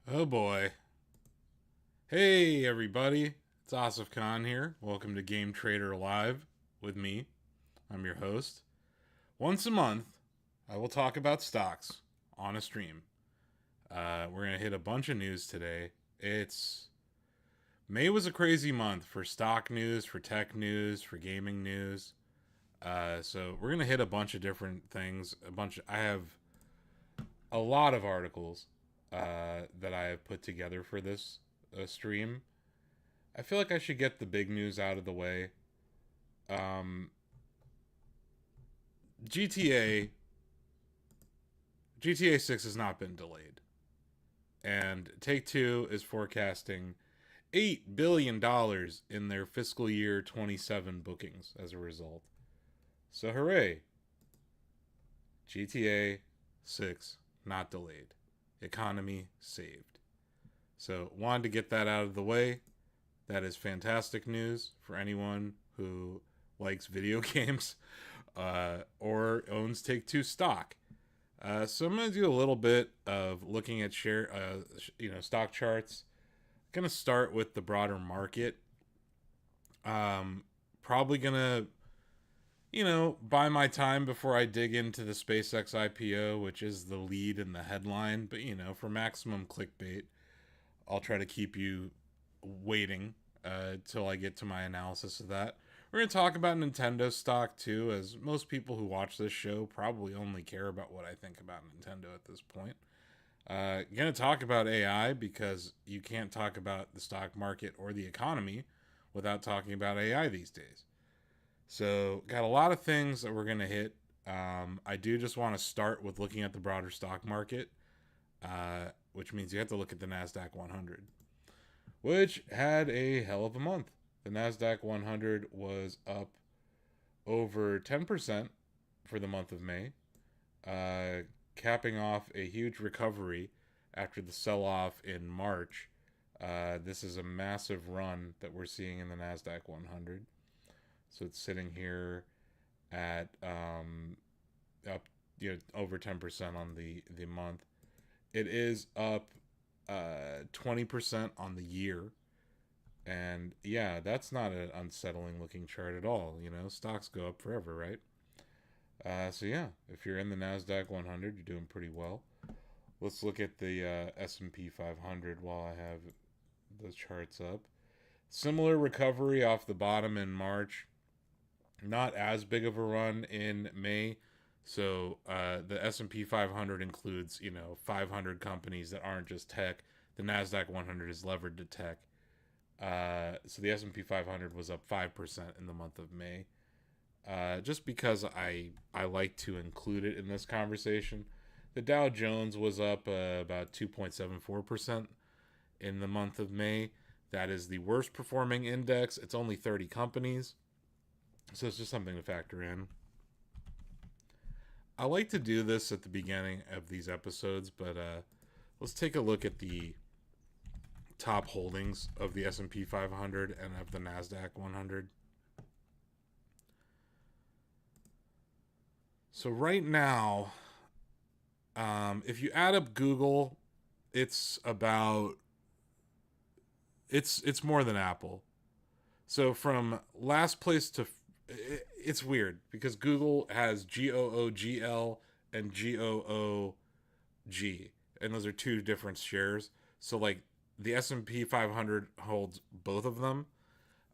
Oh boy. Hey everybody. It's Asif Khan here. Welcome to Game Trader Live with me. I'm your host. Once a month, I will talk about stocks on a stream. We're going to hit a bunch of news today. It's May was a crazy month for stock news, for tech news, for gaming news. So we're going to hit a bunch of different things. I have a lot of articles that I have put together for this stream. I feel like I should get the big news out of the way. Um, GTA GTA 6 has not been delayed, and Take Two is forecasting $8 billion in their fiscal year 27 bookings as a result. So hooray! GTA 6 not delayed, economy saved. So wanted to get that out of the way. That is fantastic news for anyone who likes video games or owns Take Two stock. So I'm going to do a little bit of looking at stock charts. I'm going to start with the broader market. Probably going to, buy my time before I dig into the SpaceX IPO, which is the lead in the headline. But, for maximum clickbait, I'll try to keep you waiting till I get to my analysis of that. We're going to talk about Nintendo stock too, as most people who watch this show probably only care about what I think about Nintendo at this point. Going to talk about AI because you can't talk about the stock market or the economy without talking about AI these days. So, got a lot of things that we're going to hit. I do just want to start with looking at the broader stock market, which means you have to look at the NASDAQ 100, which had a hell of a month. The NASDAQ 100 was up over 10% for the month of May, capping off a huge recovery after the sell off in March. This is a massive run that we're seeing in the NASDAQ 100. So it's sitting here at up over 10% on the month. It is up 20% on the year. And yeah, that's not an unsettling looking chart at all. Stocks go up forever, right? So yeah, if you're in the NASDAQ 100, you're doing pretty well. Let's look at the S&P 500 while I have the charts up. Similar recovery off the bottom in March. Not as big of a run in May. So the S&P 500 includes 500 companies that aren't just tech. The NASDAQ 100 is levered to tech. So the S&P 500 was up 5% in the month of May. Just because I like to include it in this conversation. The Dow Jones was up about 2.74% in the month of May. That is the worst performing index. It's only 30 companies. So it's just something to factor in. I like to do this at the beginning of these episodes, but let's take a look at the top holdings of the S&P 500 and of the NASDAQ 100. So right now, if you add up Google, it's more than Apple. So from last place to it's weird because Google has GOOGL and GOOG, and those are two different shares. So like the S&P 500 holds both of them.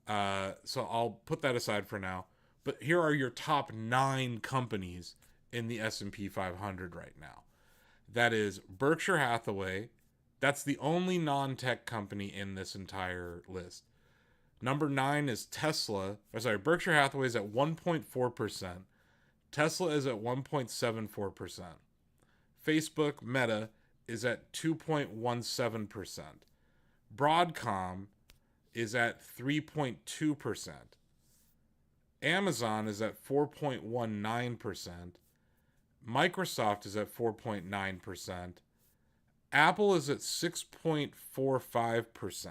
So I'll put that aside for now. But here are your top 9 companies in the S&P 500 right now. That is Berkshire Hathaway. That's the only non-tech company in this entire list. Number 9 is Tesla. Berkshire Hathaway is at 1.4%. Tesla is at 1.74%. Facebook, Meta, is at 2.17%. Broadcom is at 3.2%. Amazon is at 4.19%. Microsoft is at 4.9%. Apple is at 6.45%.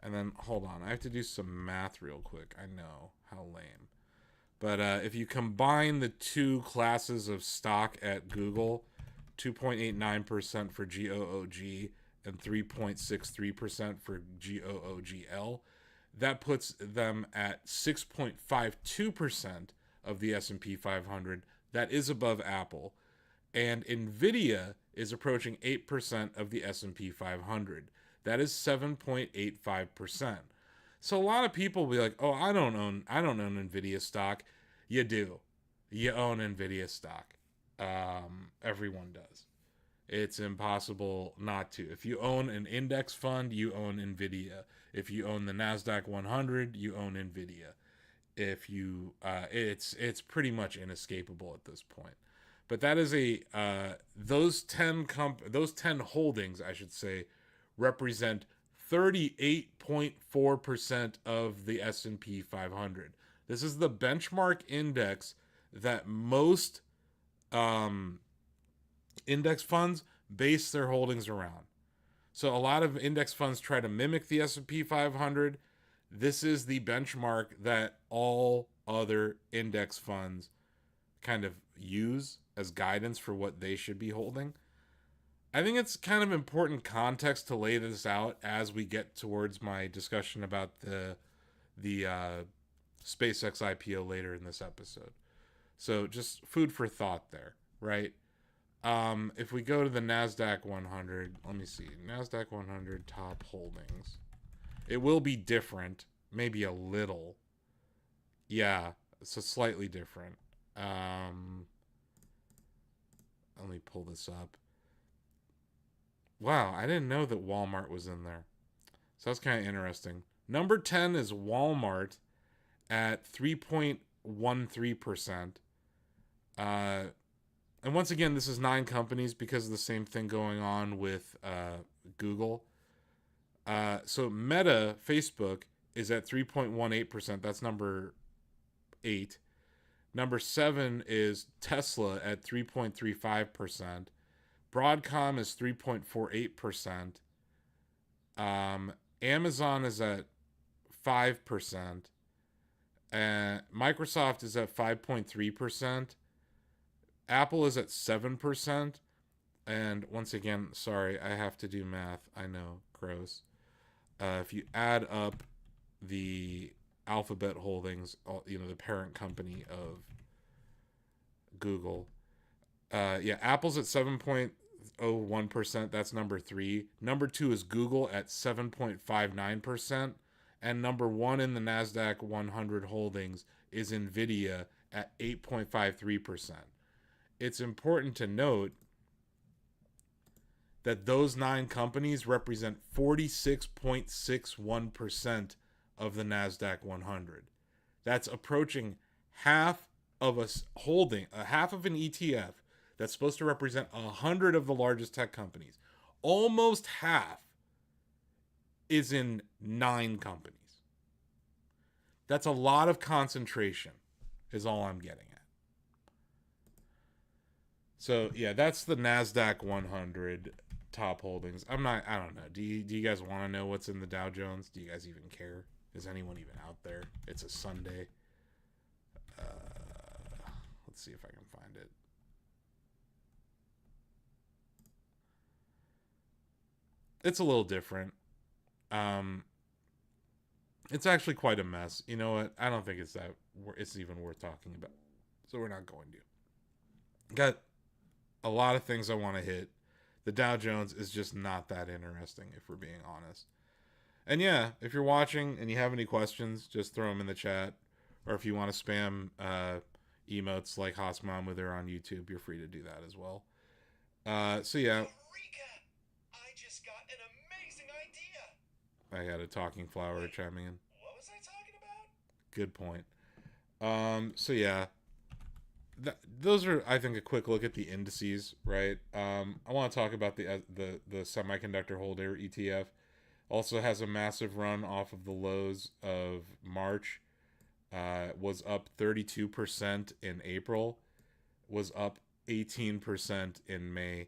And then, hold on, I have to do some math real quick. I know, how lame. But if you combine the two classes of stock at Google, 2.89% for GOOG and 3.63% for GOOGL. That puts them at 6.52% of the S&P 500. That is above Apple. And Nvidia is approaching 8% of the S&P 500. That is 7.85%. So a lot of people will be like, "Oh, I don't own Nvidia stock." You do. You own Nvidia stock. Everyone does. It's impossible not to. If you own an index fund, you own Nvidia. If you own the Nasdaq 100, you own Nvidia. If you, it's pretty much inescapable at this point. But that is those 10 holdings, I should say, represent 38.4% of the S&P 500. This is the benchmark index that most index funds base their holdings around. So a lot of index funds try to mimic the S&P 500. This is the benchmark that all other index funds kind of use as guidance for what they should be holding. I think it's kind of important context to lay this out as we get towards my discussion about the SpaceX IPO later in this episode. So just food for thought there, right? If we go to the NASDAQ 100, let me see. NASDAQ 100 top holdings. It will be different, maybe a little. Yeah, so slightly different. Let me pull this up. Wow, I didn't know that Walmart was in there. So that's kind of interesting. Number 10 is Walmart at 3.13%. And once again, this is 9 companies because of the same thing going on with Google. So Meta, Facebook, is at 3.18%. That's number 8. Number 7 is Tesla at 3.35%. Broadcom is 3.48%. Amazon is at 5%. Microsoft is at 5.3%. Apple is at 7%. And once again, sorry, I have to do math. I know, gross. If you add up the Alphabet holdings, the parent company of Google, Apple's at 7.01%. That's number 3. Number 2 is Google at 7.59%. And number 1 in the NASDAQ 100 holdings is Nvidia at 8.53%. It's important to note that those 9 companies represent 46.61% of the NASDAQ 100. That's approaching half of a holding, half of an ETF that's supposed to represent 100 of the largest tech companies. Almost half is in 9 companies. That's a lot of concentration, is all I'm getting at. So, yeah, that's the NASDAQ 100 top holdings. I don't know. Do you guys want to know what's in the Dow Jones? Do you guys even care? Is anyone even out there? It's a Sunday. Let's see if I can find it. It's a little different. It's actually quite a mess. You know what? I don't think it's even worth talking about. So we're not going to. Got a lot of things I want to hit. The Dow Jones is just not that interesting, if we're being honest. And yeah, if you're watching and you have any questions, just throw them in the chat. Or if you want to spam emotes like Haas Mom with her on YouTube, you're free to do that as well. So yeah. Eureka! I just got an amazing idea. I had a talking flower chiming in. What was I talking about? Good point. So yeah. Those are, I think, a quick look at the indices, right? I want to talk about the semiconductor holder ETF. Also has a massive run off of the lows of March. Was up 32% in April. Was up 18% in May.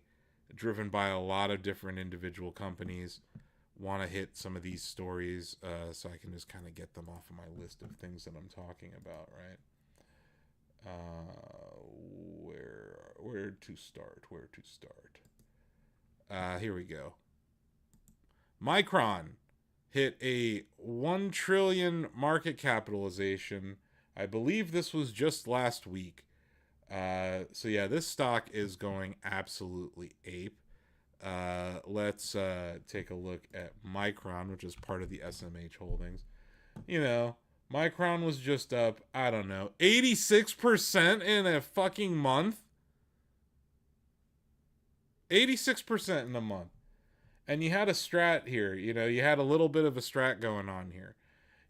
Driven by a lot of different individual companies. Want to hit some of these stories so I can just kind of get them off of my list of things that I'm talking about, right? Where to start? Here we go. Micron hit a 1 trillion market capitalization. I believe this was just last week. So yeah, this stock is going absolutely ape. Let's take a look at Micron, which is part of the SMH Holdings. You know, Micron was just up, I don't know, 86% in a fucking month. 86% in a month. And you had a strat here. You know, you had a little bit of a strat going on here.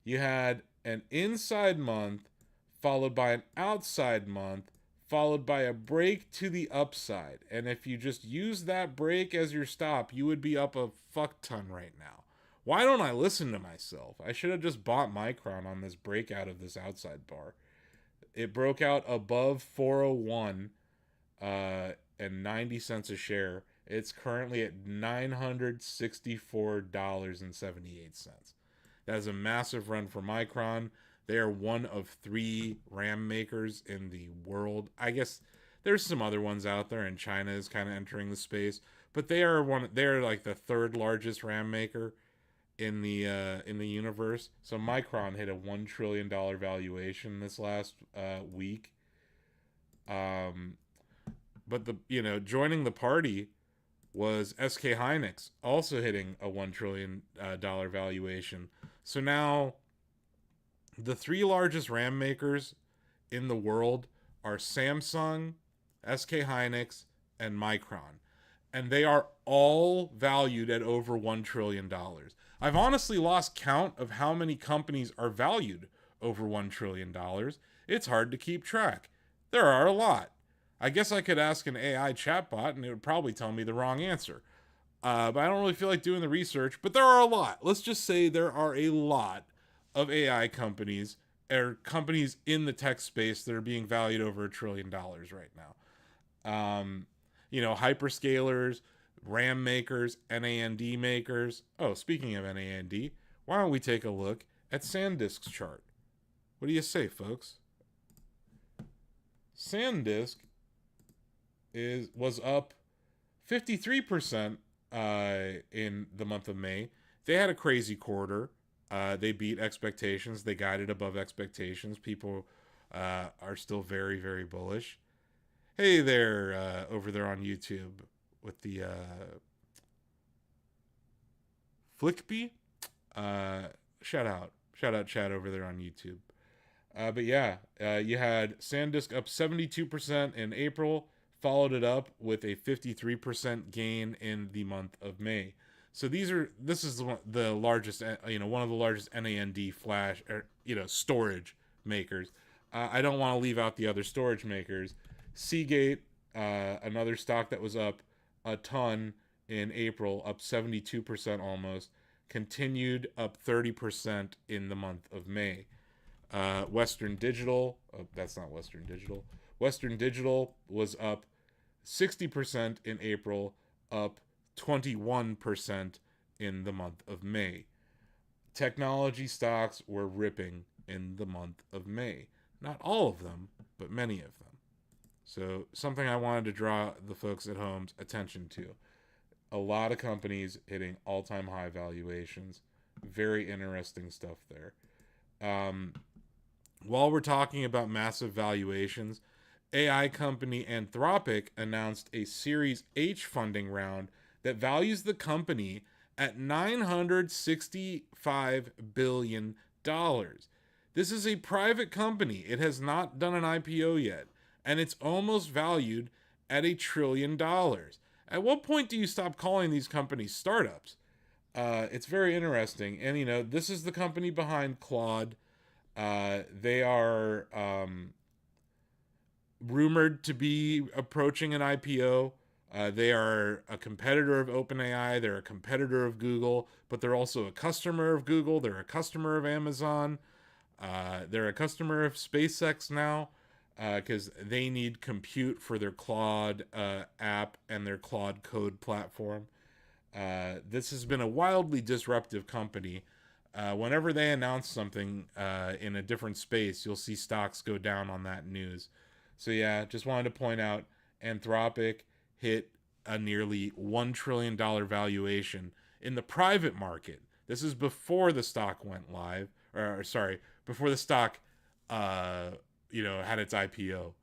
You had an inside month, followed by an outside month, followed by a break to the upside. And if you just use that break as your stop, you would be up a fuck ton right now. Why don't I listen to myself? I should have just bought Micron on this breakout of this outside bar. It broke out above 401 and 90 cents a share. It's currently at $964.78. That is a massive run for Micron. They are one of 3 RAM makers in the world. I guess there's some other ones out there, and China is kind of entering the space, but they are one. They're like the 3rd largest RAM maker in the universe. So Micron hit a $1 trillion valuation this last week. But joining the party was SK Hynix, also hitting a $1 trillion valuation. So now the 3 largest RAM makers in the world are Samsung, SK Hynix, and Micron. And they are all valued at over $1 trillion. I've honestly lost count of how many companies are valued over $1 trillion. It's hard to keep track. There are a lot. I guess I could ask an AI chatbot and it would probably tell me the wrong answer. But I don't really feel like doing the research. But there are a lot. Let's just say there are a lot of AI companies or companies in the tech space that are being valued over $1 trillion right now. Hyperscalers, RAM makers, NAND makers. Oh, speaking of NAND, why don't we take a look at SanDisk's chart? What do you say, folks? SanDisk was up 53% in the month of May. They had a crazy quarter. They beat expectations. They guided above expectations. People are still very, very bullish. Hey there, over there on YouTube with the Flickbee. Shout out chat over there on YouTube. But yeah, you had SanDisk up 72% in April, followed it up with a 53% gain in the month of May. So this is the largest, one of the largest NAND flash storage makers. I don't want to leave out the other storage makers. Seagate, another stock that was up a ton in April, up 72% almost, continued up 30% in the month of May. Western Digital, that's not Western Digital. Western Digital was up 60% in April, up 21% in the month of May. Technology stocks were ripping in the month of May. Not all of them, but many of them. So something I wanted to draw the folks at home's attention to. A lot of companies hitting all-time high valuations. Very interesting stuff there. While we're talking about massive valuations, AI company Anthropic announced a Series H funding round that values the company at $965 billion. This is a private company. It has not done an IPO yet, and it's almost valued at $1 trillion. At what point do you stop calling these companies startups? It's very interesting. And, this is the company behind Claude. They are rumored to be approaching an IPO. They are a competitor of OpenAI. They're a competitor of Google, but they're also a customer of Google. They're a customer of Amazon. They're a customer of SpaceX now because they need compute for their Claude app and their Claude Code platform. This has been a wildly disruptive company. Whenever they announce something in a different space, you'll see stocks go down on that news. So yeah, just wanted to point out Anthropic hit a nearly $1 trillion valuation in the private market. This is before the stock went live, or sorry, before the stock, uh, had its IPO.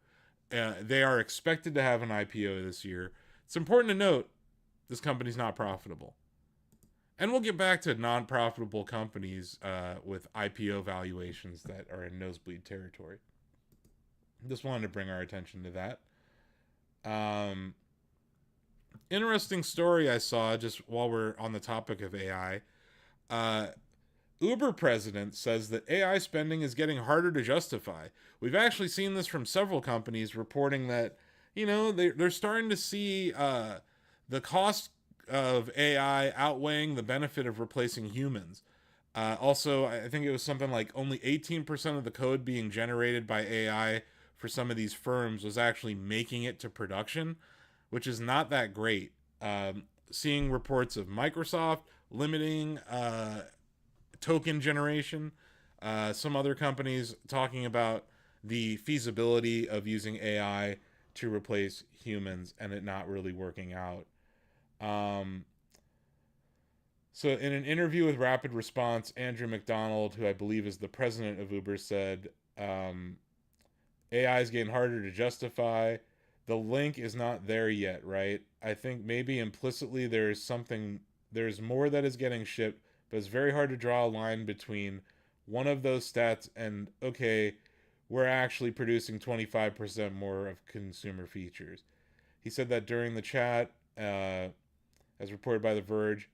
They are expected to have an IPO this year. It's important to note this company's not profitable. And we'll get back to non-profitable companies with IPO valuations that are in nosebleed territory. Just wanted to bring our attention to that. Interesting story I saw just while we're on the topic of AI. Uber president says that AI spending is getting harder to justify. We've actually seen this from several companies reporting that, they're starting to see the cost of AI outweighing the benefit of replacing humans. Also, I think it was something like only 18% of the code being generated by AI for some of these firms was actually making it to production, which is not that great. Seeing reports of Microsoft limiting token generation, some other companies talking about the feasibility of using AI to replace humans and it not really working out. So in an interview with Rapid Response, Andrew McDonald, who I believe is the president of Uber, said AI is getting harder to justify. The link is not there yet, right? I think maybe implicitly there's more that is getting shipped, but it's very hard to draw a line between one of those stats and, okay, we're actually producing 25% more of consumer features. He said that during the chat, as reported by The Verge,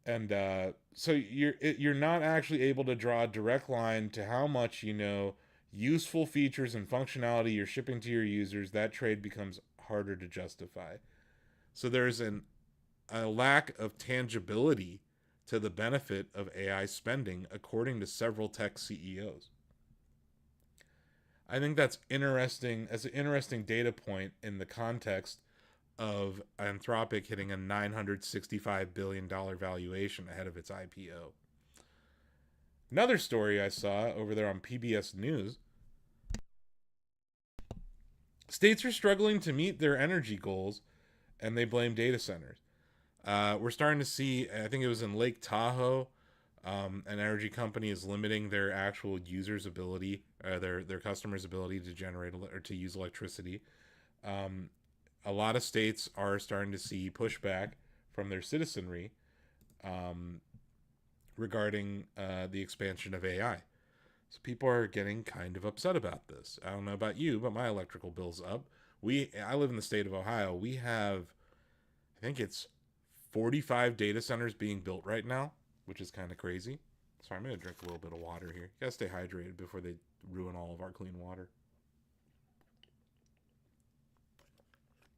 and so you're not actually able to draw a direct line to how much useful features and functionality you're shipping to your users. That trade becomes harder to justify. So there's a lack of tangibility to the benefit of AI spending, according to several tech CEOs. I think that's interesting as an interesting data point in the context of Anthropic hitting a $965 billion valuation ahead of its IPO. Another story I saw over there on PBS News: states are struggling to meet their energy goals, and they blame data centers. We're starting to see, I think it was in Lake Tahoe, an energy company is limiting their actual users' ability, their customers' ability to generate or to use electricity. A lot of states are starting to see pushback from their citizenry regarding the expansion of AI. So people are getting kind of upset about this. I don't know about you, but my electrical bill's up. I live in the state of Ohio. We have, I think it's 45 data centers being built right now, which is kind of crazy. Sorry, I'm going to drink a little bit of water here. You got to stay hydrated before they ruin all of our clean water.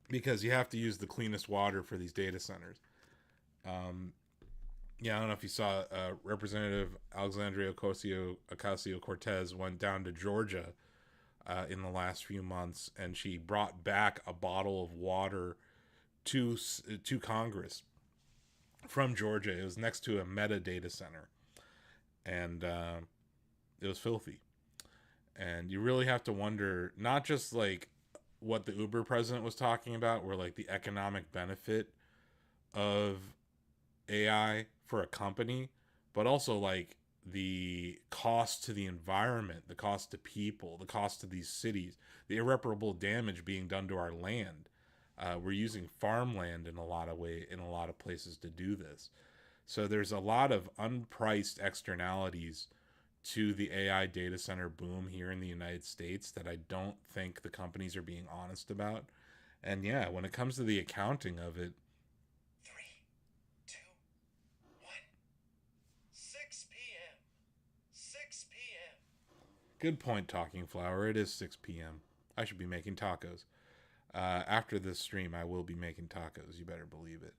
Because you have to use the cleanest water for these data centers. I don't know if you saw Representative Alexandria Ocasio-Cortez went down to Georgia in the last few months, and she brought back a bottle of water to Congress from Georgia. It was next to a Meta data center, and it was filthy. And you really have to wonder, not just like what the Uber president was talking about, where like the economic benefit of AI for a company, but also like the cost to the environment, the cost to people, the cost to these cities, the irreparable damage being done to our land. We're using farmland in a lot of places to do this. So there's a lot of unpriced externalities to the AI data center boom here in the United States that I don't think the companies are being honest about. And yeah, when it comes to the accounting of it, 3, 2, 1. 6 p.m. 6 p.m. good point, Talking Flower. It is 6 p.m. I should be making tacos. After this stream, I will be making tacos. You better believe it.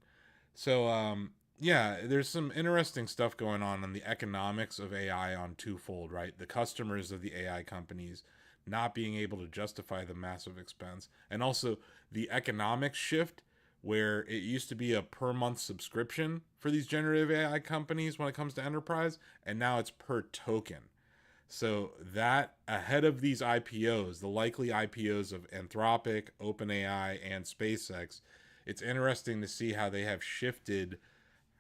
So, there's some interesting stuff going on the economics of AI on twofold, right? The customers of the AI companies not being able to justify the massive expense, and also the economic shift where it used to be a per month subscription for these generative AI companies when it comes to enterprise, and now it's per token. So that ahead of these IPOs, the likely IPOs of Anthropic, OpenAI, and SpaceX, it's interesting to see how they have shifted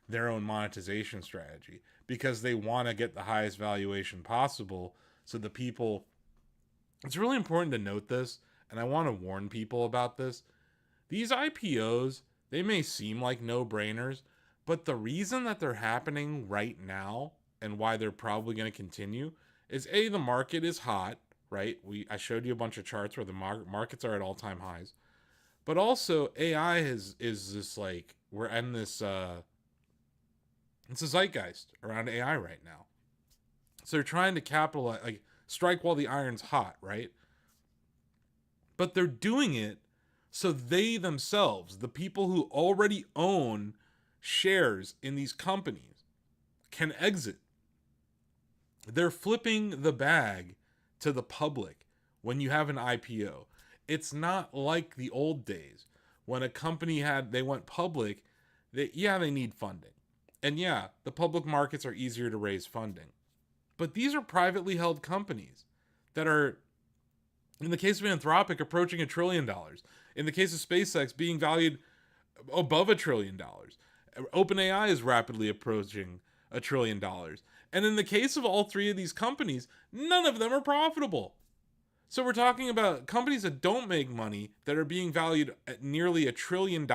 their own monetization strategy because they want to get the highest valuation possible. So the people, it's really important to note this, and I want to warn people about this. These IPOs, they may seem like no brainers, but the reason that they're happening right now and why they're probably going to continue is A, the market is hot, right? I showed you a bunch of charts where the markets are at all-time highs. But also AI is this like we're in this it's a zeitgeist around AI right now. So they're trying to capitalize, like strike while the iron's hot, right? But they're doing it so they themselves, the people who already own shares in these companies, can exit. They're flipping the bag to the public when you have an IPO. It's not like the old days when a company they went public. They need funding. And yeah, the public markets are easier to raise funding. But these are privately held companies that are, in the case of Anthropic, approaching $1 trillion. In the case of SpaceX, being valued above $1 trillion. OpenAI is rapidly approaching $1 trillion. And in the case of all three of these companies, none of them are profitable. So we're talking about companies that don't make money that are being valued at nearly $1 trillion.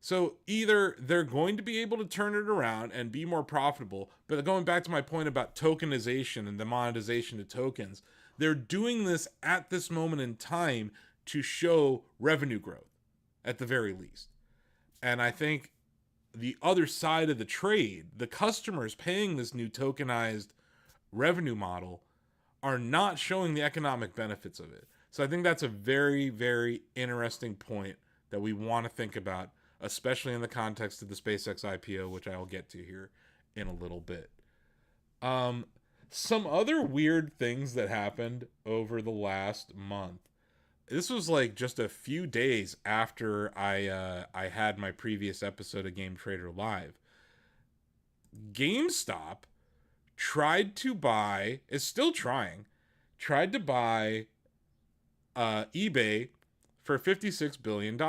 So either they're going to be able to turn it around and be more profitable, but going back to my point about tokenization and the monetization of tokens, they're doing this at this moment in time to show revenue growth at the very least. And I think the other side of the trade, the customers paying this new tokenized revenue model, are not showing the economic benefits of it. So I think that's a very, very interesting point that we want to think about, especially in the context of the SpaceX IPO, which I will get to here in a little bit. Some other weird things that happened over the last month. This was like just a few days after I had my previous episode of Game Trader Live. GameStop tried to buy, tried to buy eBay for $56 billion.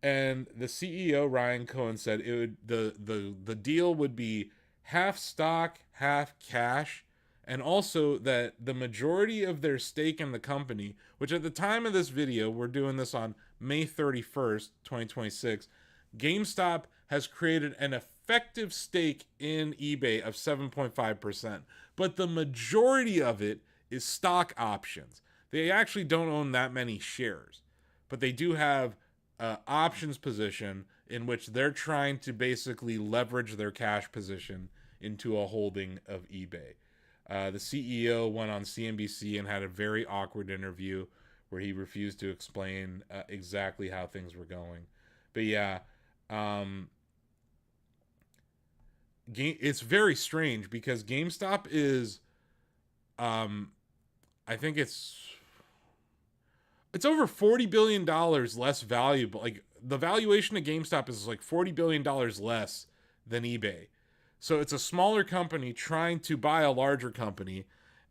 And the CEO, Ryan Cohen, said it would the deal would be half stock, half cash, and also that the majority of their stake in the company, which at the time of this video, we're doing this on May 31st, 2026, GameStop has created an effective stake in eBay of 7.5%, but the majority of it is stock options. They actually don't own that many shares, but they do have options position in which they're trying to basically leverage their cash position into a holding of eBay. The CEO went on CNBC and had a very awkward interview where he refused to explain exactly how things were going. But yeah, it's very strange because GameStop is, I think it's over $40 billion less valuable. Like the valuation of GameStop is like $40 billion less than eBay. So it's a smaller company trying to buy a larger company.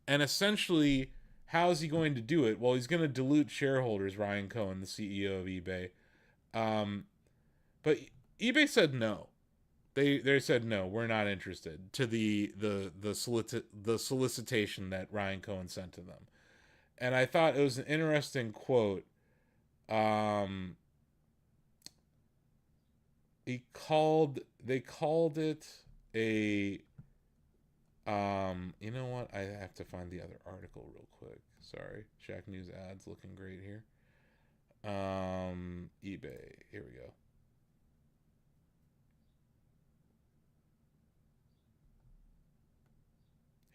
And essentially, how is he going to do it? Well, he's going to dilute shareholders, Ryan Cohen, the CEO of eBay. But eBay said no. They said no, we're not interested to the solicitation that Ryan Cohen sent to them. And I thought it was an interesting quote. They called it a, you know what? I have to find the other article real quick. Sorry. Shack News ads looking great here. eBay. Here we go.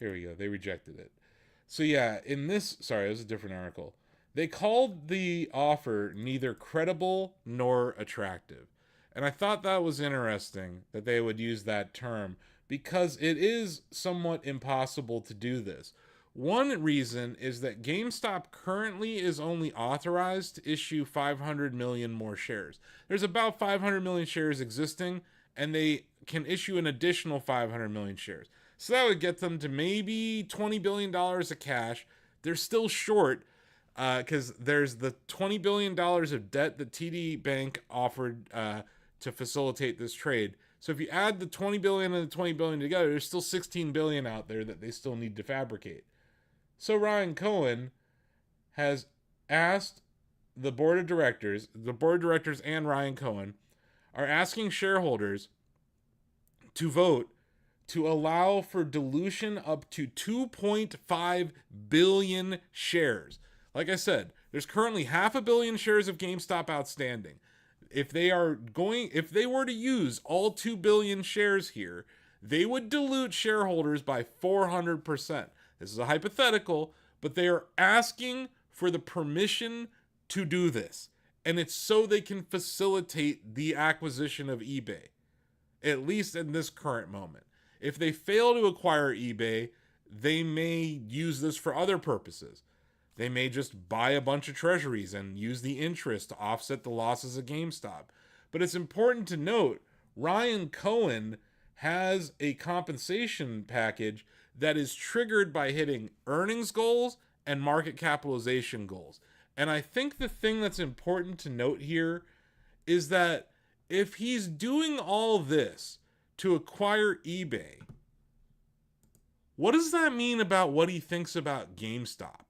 Here we go. They rejected it. So yeah, in this, sorry, it was a different article. They called the offer neither credible nor attractive. And I thought that was interesting that they would use that term because it is somewhat impossible to do this. One reason is that GameStop currently is only authorized to issue 500 million more shares. There's about 500 million shares existing, and they can issue an additional 500 million shares. So that would get them to maybe $20 billion of cash. They're still short because there's the $20 billion of debt that TD Bank offered to facilitate this trade. So if you add the 20 billion and the 20 billion together, there's still 16 billion out there that they still need to fabricate. So Ryan Cohen has asked the board of directors and Ryan Cohen are asking shareholders to vote to allow for dilution up to 2.5 billion shares. Like I said, there's currently 500 million shares of GameStop outstanding. If they were to use all 2 billion shares here, they would dilute shareholders by 400%. This is a hypothetical, but they are asking for the permission to do this. And it's so they can facilitate the acquisition of eBay, at least in this current moment. If they fail to acquire eBay, they may use this for other purposes. They may just buy a bunch of treasuries and use the interest to offset the losses of GameStop. But it's important to note, Ryan Cohen has a compensation package that is triggered by hitting earnings goals and market capitalization goals. And I think the thing that's important to note here is that if he's doing all this to acquire eBay, what does that mean about what he thinks about GameStop?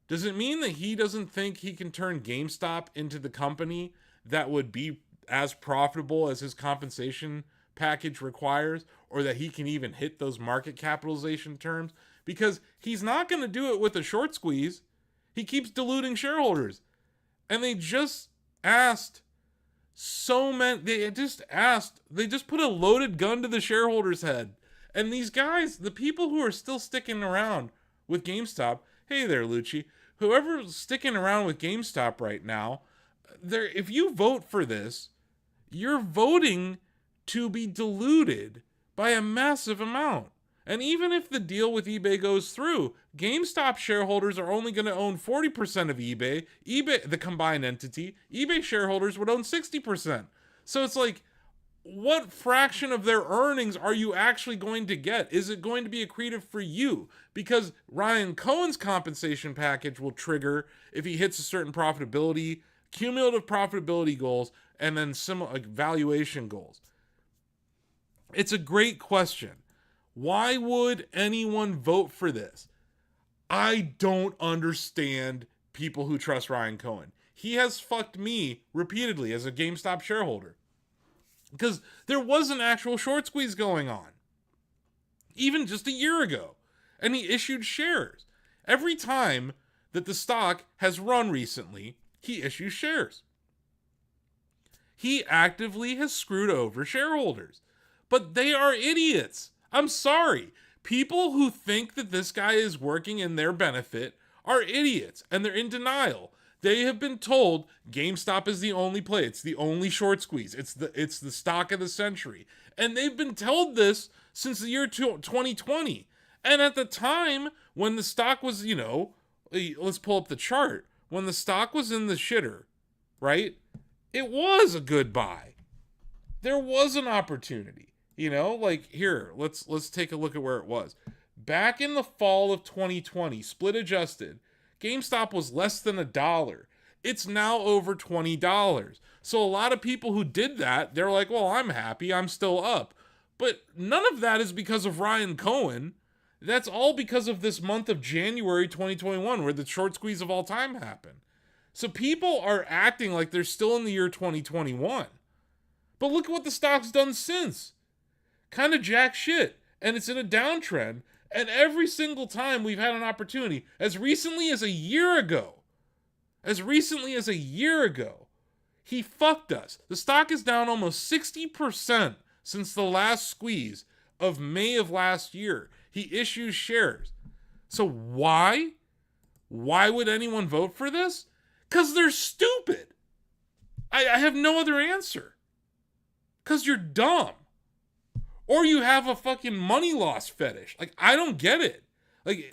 Does it mean that he doesn't think he can turn GameStop into the company that would be as profitable as his compensation package requires, or that he can even hit those market capitalization terms? Because he's not going to do it with a short squeeze. He keeps diluting shareholders. And they just asked they just put a loaded gun to the shareholders' head. And these guys, the people who are still sticking around with GameStop, hey there, Lucci, whoever's sticking around with GameStop right now, if you vote for this, you're voting to be diluted by a massive amount. And even if the deal with eBay goes through, GameStop shareholders are only going to own 40% of eBay, the combined entity. eBay shareholders would own 60%. So it's like, what fraction of their earnings are you actually going to get? Is it going to be accretive for you? Because Ryan Cohen's compensation package will trigger if he hits a certain profitability, cumulative profitability goals, and then similar valuation goals. It's a great question. Why would anyone vote for this? I don't understand people who trust Ryan Cohen. He has fucked me repeatedly as a GameStop shareholder. Because there was an actual short squeeze going on, even just a year ago. And he issued shares. Every time that the stock has run recently, he issues shares. He actively has screwed over shareholders. But they are idiots. I'm sorry. People who think that this guy is working in their benefit are idiots, and they're in denial. They have been told GameStop is the only play. It's the only short squeeze. It's the stock of the century. And they've been told this since the year 2020. And at the time when the stock was, let's pull up the chart. When the stock was in the shitter, right? It was a good buy. There was an opportunity. Here, let's take a look at where it was. Back in the fall of 2020, split adjusted, GameStop was less than $1. It's now over $20. So a lot of people who did that, they're like, well, I'm happy, I'm still up. But none of that is because of Ryan Cohen. That's all because of this month of January 2021, where the short squeeze of all time happened. So people are acting like they're still in the year 2021. But look at what the stock's done since. Kind of jack shit. And it's in a downtrend. And every single time we've had an opportunity, as recently as a year ago, he fucked us. The stock is down almost 60% since the last squeeze of May of last year. He issues shares. So why? Why would anyone vote for this? Because they're stupid. I have no other answer. Because you're dumb. Or you have a fucking money loss fetish. I don't get it.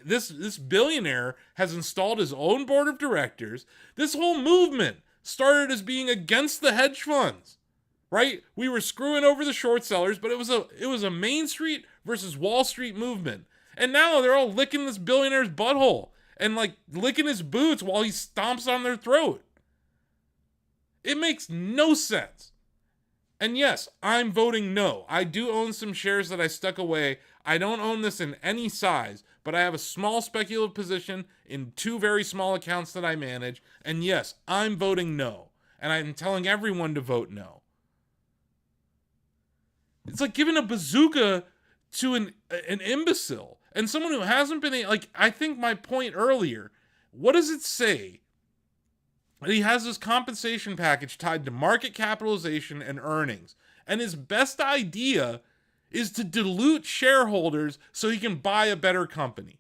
This billionaire has installed his own board of directors. This whole movement started as being against the hedge funds, right? We were screwing over the short sellers, but it was a Main Street versus Wall Street movement. And now they're all licking this billionaire's butthole and licking his boots while he stomps on their throat. It makes no sense. And yes, I'm voting no. I do own some shares that I stuck away. I don't own this in any size, but I have a small speculative position in 2 very small accounts that I manage. And yes, I'm voting no. And I'm telling everyone to vote no. It's like giving a bazooka to an imbecile and someone who hasn't been like, I think my point earlier, what does it say? He has this compensation package tied to market capitalization and earnings. And his best idea is to dilute shareholders so he can buy a better company.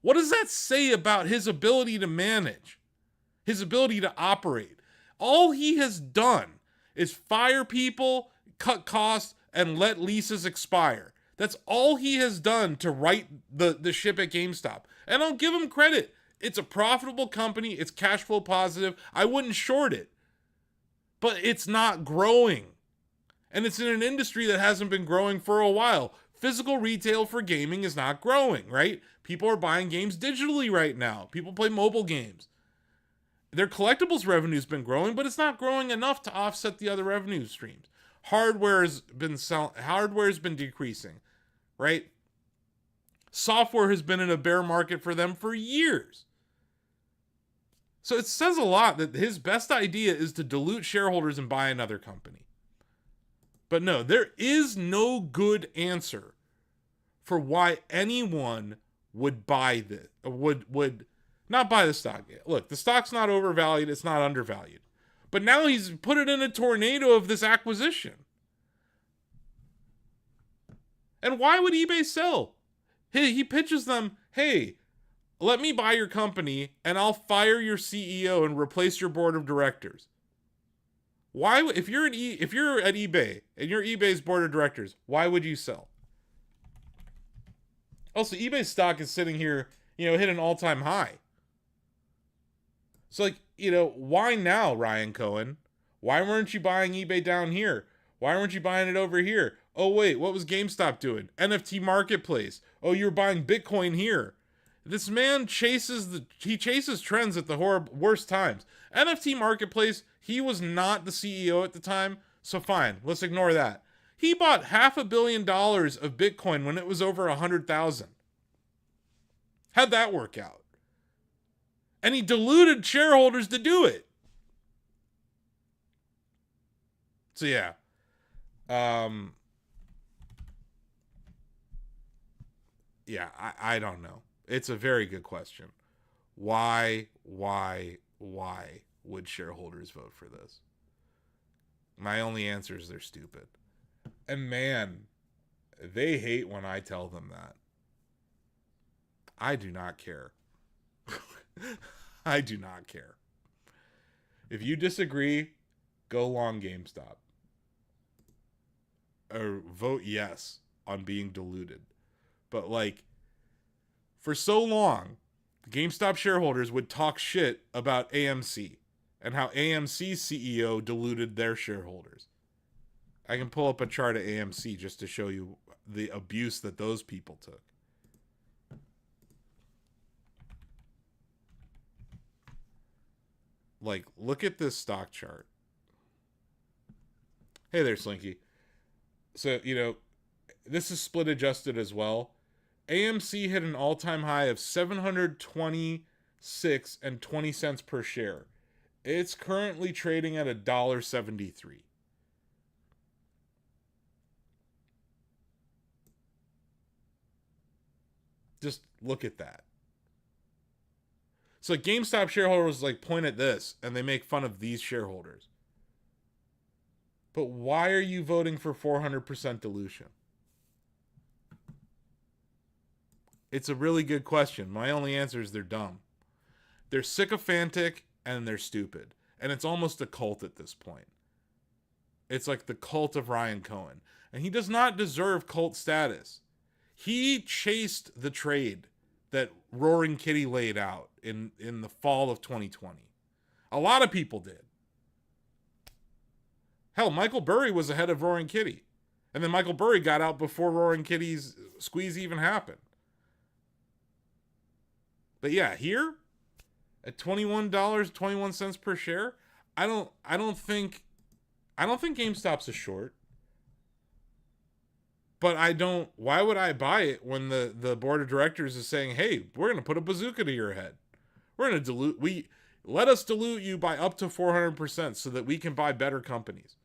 What does that say about his ability to manage? His ability to operate? All he has done is fire people, cut costs, and let leases expire. That's all he has done to right the ship at GameStop. And I'll give him credit. It's a profitable company. It's cash flow positive. I wouldn't short it. But it's not growing. And it's in an industry that hasn't been growing for a while. Physical retail for gaming is not growing, right? People are buying games digitally right now. People play mobile games. Their collectibles revenue has been growing, but it's not growing enough to offset the other revenue streams. Hardware has been decreasing, right? Software has been in a bear market for them for years. So it says a lot that his best idea is to dilute shareholders and buy another company. But no, there is no good answer for why anyone would buy this, would not buy the stock. Look, the stock's not overvalued, it's not undervalued. But now he's put it in a tornado of this acquisition. And why would eBay sell? He pitches them, hey, let me buy your company and I'll fire your CEO and replace your board of directors. Why, if you're at eBay and you're eBay's board of directors, why would you sell? Also, eBay's stock is sitting here, hit an all-time high. So, why now, Ryan Cohen? Why weren't you buying eBay down here? Why weren't you buying it over here? Oh, wait, what was GameStop doing? NFT Marketplace. Oh, you were buying Bitcoin here. This man chases trends at the worst times. NFT Marketplace, he was not the CEO at the time, so fine, let's ignore that. He bought $500 million of Bitcoin when it was over 100,000. How'd that work out? And he diluted shareholders to do it. So yeah. Yeah, I don't know. It's a very good question. Why would shareholders vote for this? My only answer is they're stupid. And man, they hate when I tell them that. I do not care. I do not care. If you disagree, go long GameStop. Or vote yes on being diluted. But for so long, GameStop shareholders would talk shit about AMC and how AMC's CEO diluted their shareholders. I can pull up a chart of AMC just to show you the abuse that those people took. Look at this stock chart. Hey there, Slinky. So, this is split adjusted as well. AMC hit an all-time high of $726.20 per share. It's currently trading at $1.73. Just look at that. So GameStop shareholders point at this and they make fun of these shareholders. But why are you voting for 400% dilution? It's a really good question. My only answer is they're dumb. They're sycophantic and they're stupid. And it's almost a cult at this point. It's like the cult of Ryan Cohen. And he does not deserve cult status. He chased the trade that Roaring Kitty laid out in the fall of 2020. A lot of people did. Hell, Michael Burry was ahead of Roaring Kitty. And then Michael Burry got out before Roaring Kitty's squeeze even happened. But yeah, here at $21.21 per share, I don't think I don't think GameStop's a short. But I don't. Why would I buy it when the board of directors is saying, "Hey, we're going to put a bazooka to your head. We're going to let us dilute you by up to 400% so that we can buy better companies."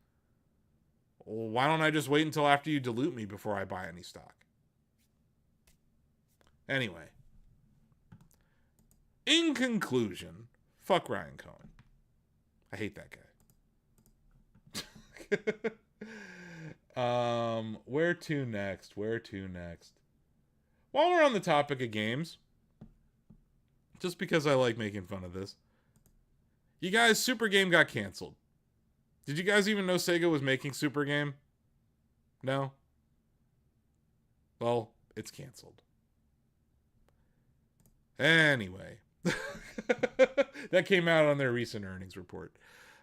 Well, why don't I just wait until after you dilute me before I buy any stock? Anyway, in conclusion, fuck Ryan Cohen. I hate that guy. Where to next? Where to next? While we're on the topic of games, just because I like making fun of this, you guys, Super Game got canceled. Did you guys even know Sega was making Super Game? No? Well, it's canceled. Anyway, that came out on their recent earnings report.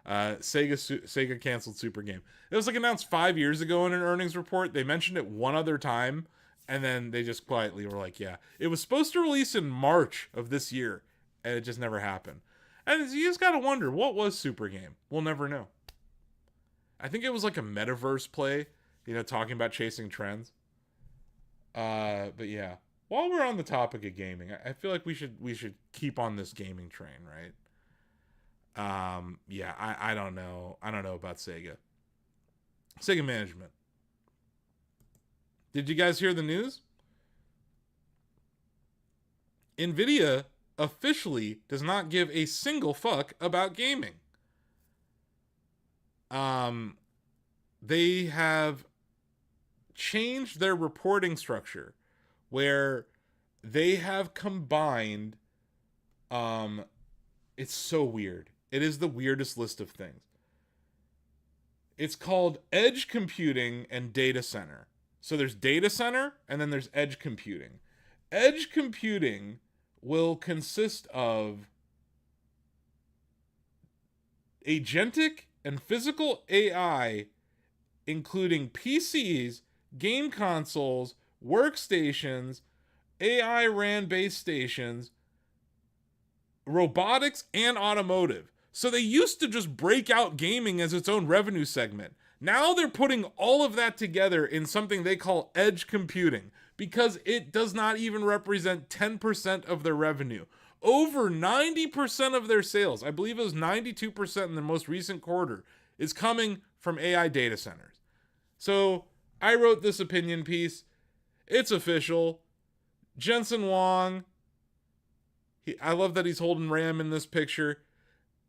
Sega canceled Super Game. It was like announced 5 years ago in an earnings report. They mentioned it one other time, and then they just quietly were like, yeah. It was supposed to release in March of this year, and it just never happened. And you just gotta wonder, what was Super Game? We'll never know. I think it was like a metaverse play, talking about chasing trends. But yeah. While we're on the topic of gaming, I feel like we should keep on this gaming train, right? Yeah, I don't know. I don't know about Sega. Sega management. Did you guys hear the news? NVIDIA officially does not give a single fuck about gaming. They have changed their reporting structure where they have combined, it's so weird. It is the weirdest list of things. It's called edge computing and data center. So there's data center and then there's edge computing. Edge computing will consist of agentic and physical AI, including PCs, game consoles, workstations, AI RAN base stations, robotics, and automotive. So they used to just break out gaming as its own revenue segment. Now they're putting all of that together in something they call edge computing because it does not even represent 10% of their revenue. Over 90% of their sales, I believe it was 92% in the most recent quarter, is coming from AI data centers. So I wrote this opinion piece. It's official. Jensen Huang, I love that he's holding RAM in this picture.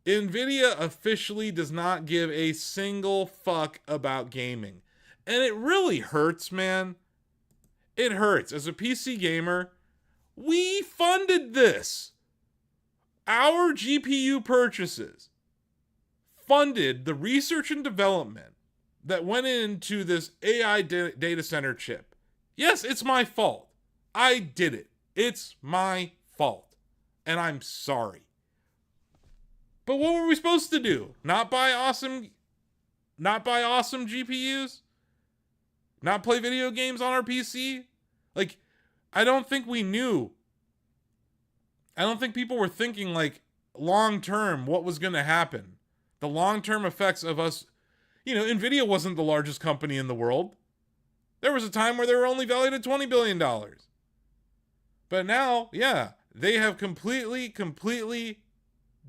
NVIDIA officially does not give a single fuck about gaming. And it really hurts, man. It hurts. As a PC gamer, we funded this. Our GPU purchases funded the research and development that went into this AI data center chip. Yes, it's my fault. I did it. It's my fault. And I'm sorry. But what were we supposed to do? Not buy awesome GPUs? Not play video games on our PC? Like, I don't think we knew. I don't think people were thinking, like, long term what was going to happen. The long term effects of us. NVIDIA wasn't the largest company in the world. There was a time where they were only valued at $20 billion. But now, yeah, they have completely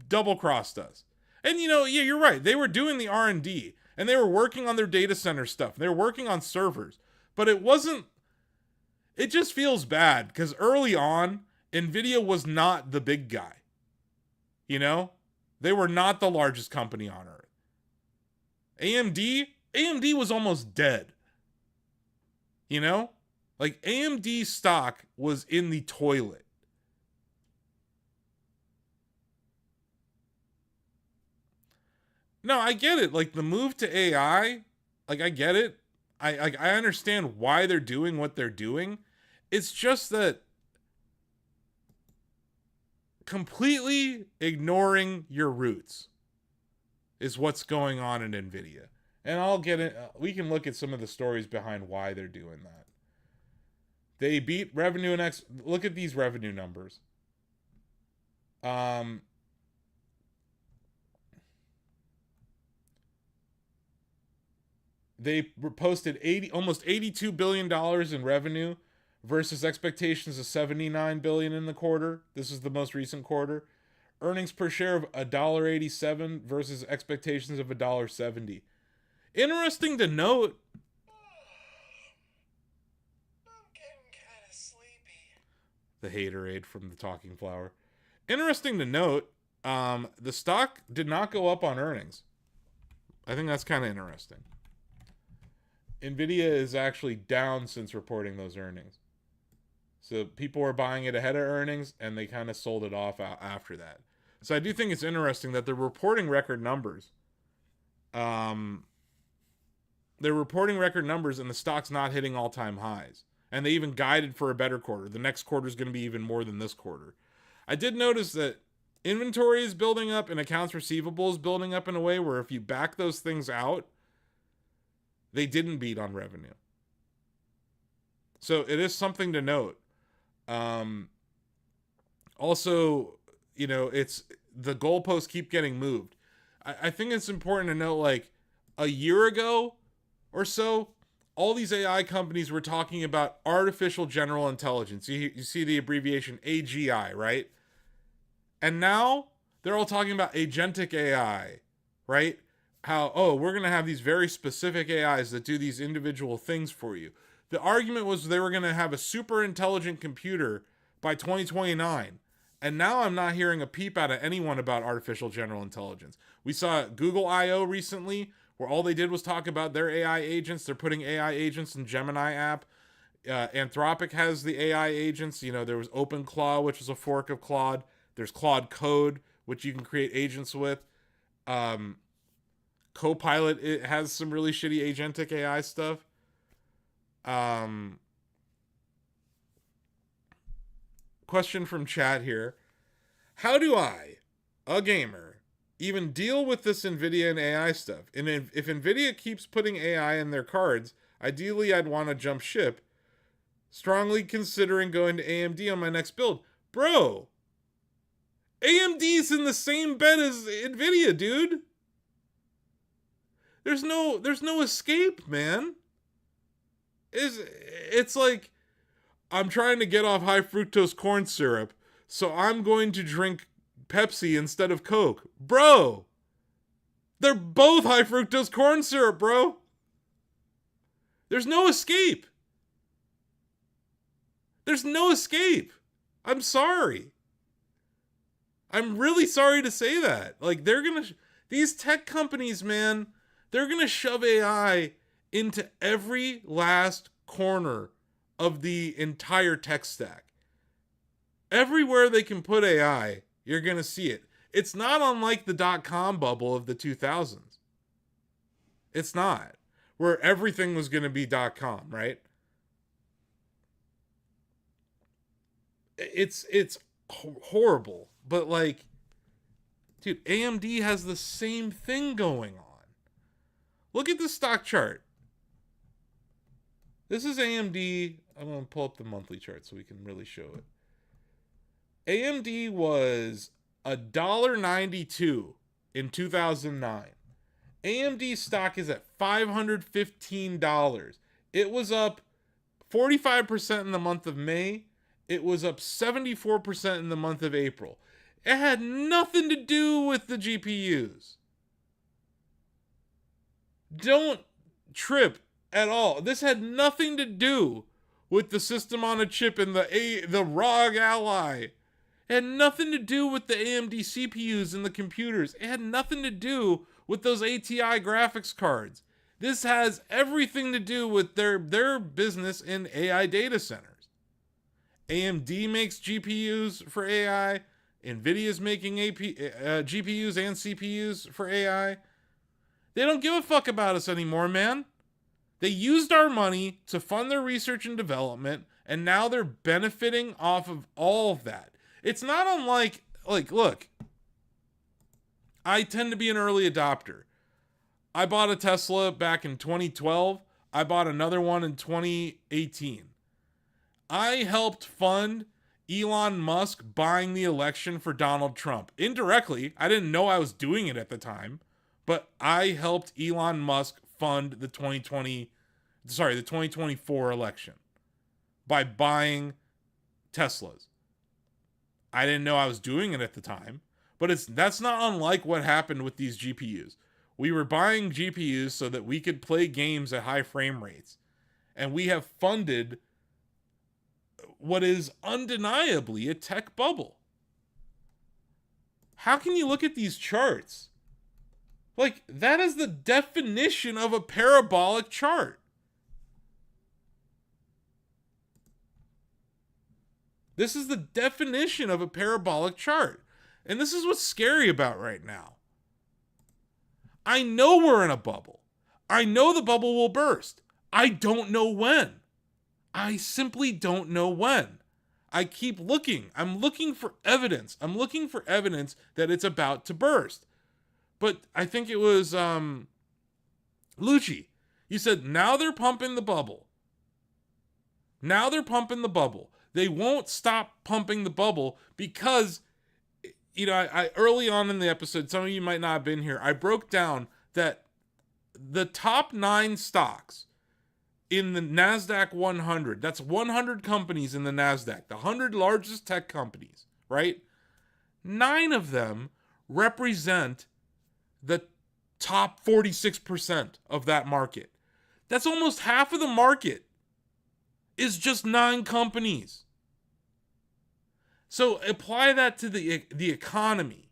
double-crossed us. And, yeah, you're right. They were doing the R&D, and they were working on their data center stuff. They were working on servers. But it just feels bad, because early on, NVIDIA was not the big guy. They were not the largest company on earth. AMD was almost dead. Like, AMD stock was in the toilet. No, I get it. Like, the move to AI, like, I get it. I understand why they're doing what they're doing. It's just that completely ignoring your roots is what's going on in NVIDIA. And I'll get it. We can look at some of the stories behind why they're doing that. They beat revenue and look at these revenue numbers. They posted almost $82 billion in revenue versus expectations of $79 billion in the quarter. This is the most recent quarter. Earnings per share of $1.87 versus expectations of $1.70. Interesting to note. I'm getting kind of sleepy. The haterade from the talking flower. Interesting to note, the stock did not go up on earnings. I think that's kind of interesting. NVIDIA is actually down since reporting those earnings. So people were buying it ahead of earnings, and they kind of sold it off after that. So I do think it's interesting that they're reporting record numbers. They're reporting record numbers, and the stock's not hitting all-time highs. And they even guided for a better quarter. The next quarter is going to be even more than this quarter. I did notice that inventory is building up and accounts receivable is building up in a way where if you back those things out, they didn't beat on revenue. So it is something to note. Also, it's the goalposts keep getting moved. I think it's important to note, like, a year ago or so, all these AI companies were talking about artificial general intelligence. You see the abbreviation AGI, right? And now they're all talking about agentic AI, right? How, we're going to have these very specific AIs that do these individual things for you. The argument was they were going to have a super intelligent computer by 2029. And now I'm not hearing a peep out of anyone about artificial general intelligence. We saw Google I.O. recently, where all they did was talk about their AI agents. They're putting AI agents in Gemini app. Anthropic has the AI agents. There was OpenClaw, which is a fork of Claude. There's Claude Code, which you can create agents with. Copilot, it has some really shitty agentic AI stuff. Question from chat here. How do I, a gamer, even deal with this NVIDIA and AI stuff? And if NVIDIA keeps putting AI in their cards, ideally I'd want to jump ship. Strongly considering going to AMD on my next build. Bro, AMD's in the same bed as NVIDIA, dude. There's no escape, man. It's like, I'm trying to get off high fructose corn syrup, so I'm going to drink Pepsi instead of Coke. Bro, they're both high fructose corn syrup, bro. There's no escape. There's no escape. I'm sorry. I'm really sorry to say that. Like, these tech companies, man, they're going to shove AI into every last corner of the entire tech stack. Everywhere they can put AI, you're going to see it. It's not unlike the dot-com bubble of the 2000s. It's not. Where everything was going to be .com, right? It's horrible. But, like, dude, AMD has the same thing going on. Look at the stock chart. This is AMD. I'm going to pull up the monthly chart so we can really show it. AMD was $1.92 in 2009. AMD stock is at $515. It was up 45% in the month of May. It was up 74% in the month of April. It had nothing to do with the GPUs. Don't trip at all. This had nothing to do with the system on a chip and the ROG Ally. It had nothing to do with the AMD CPUs and the computers. It had nothing to do with those ATI graphics cards. This has everything to do with their business in AI data centers. AMD makes GPUs for AI. NVIDIA's making GPUs and CPUs for AI. They don't give a fuck about us anymore, man. They used our money to fund their research and development, and now they're benefiting off of all of that. It's not unlike, look, I tend to be an early adopter. I bought a Tesla back in 2012. I bought another one in 2018. I helped fund Elon Musk buying the election for Donald Trump. Indirectly, I didn't know I was doing it at the time, but I helped Elon Musk fund the 2024 election by buying Teslas. I didn't know I was doing it at the time, but that's not unlike what happened with these GPUs. We were buying GPUs so that we could play games at high frame rates, and we have funded what is undeniably a tech bubble. How can you look at these charts? Like, that is the definition of a parabolic chart. This is the definition of a parabolic chart. And this is what's scary about right now. I know we're in a bubble. I know the bubble will burst. I don't know when. I simply don't know when. I keep looking. I'm looking for evidence. I'm looking for evidence that it's about to burst. But I think it was Lucci. You said, now they're pumping the bubble. Now they're pumping the bubble. They won't stop pumping the bubble because, you know, I early on in the episode, some of you might not have been here, I broke down that the top 9 stocks in the NASDAQ 100, that's 100 companies in the NASDAQ, the 100 largest tech companies, right? 9 of them represent the top 46% of that market. That's almost half of the market is just 9 companies. So apply that to the economy.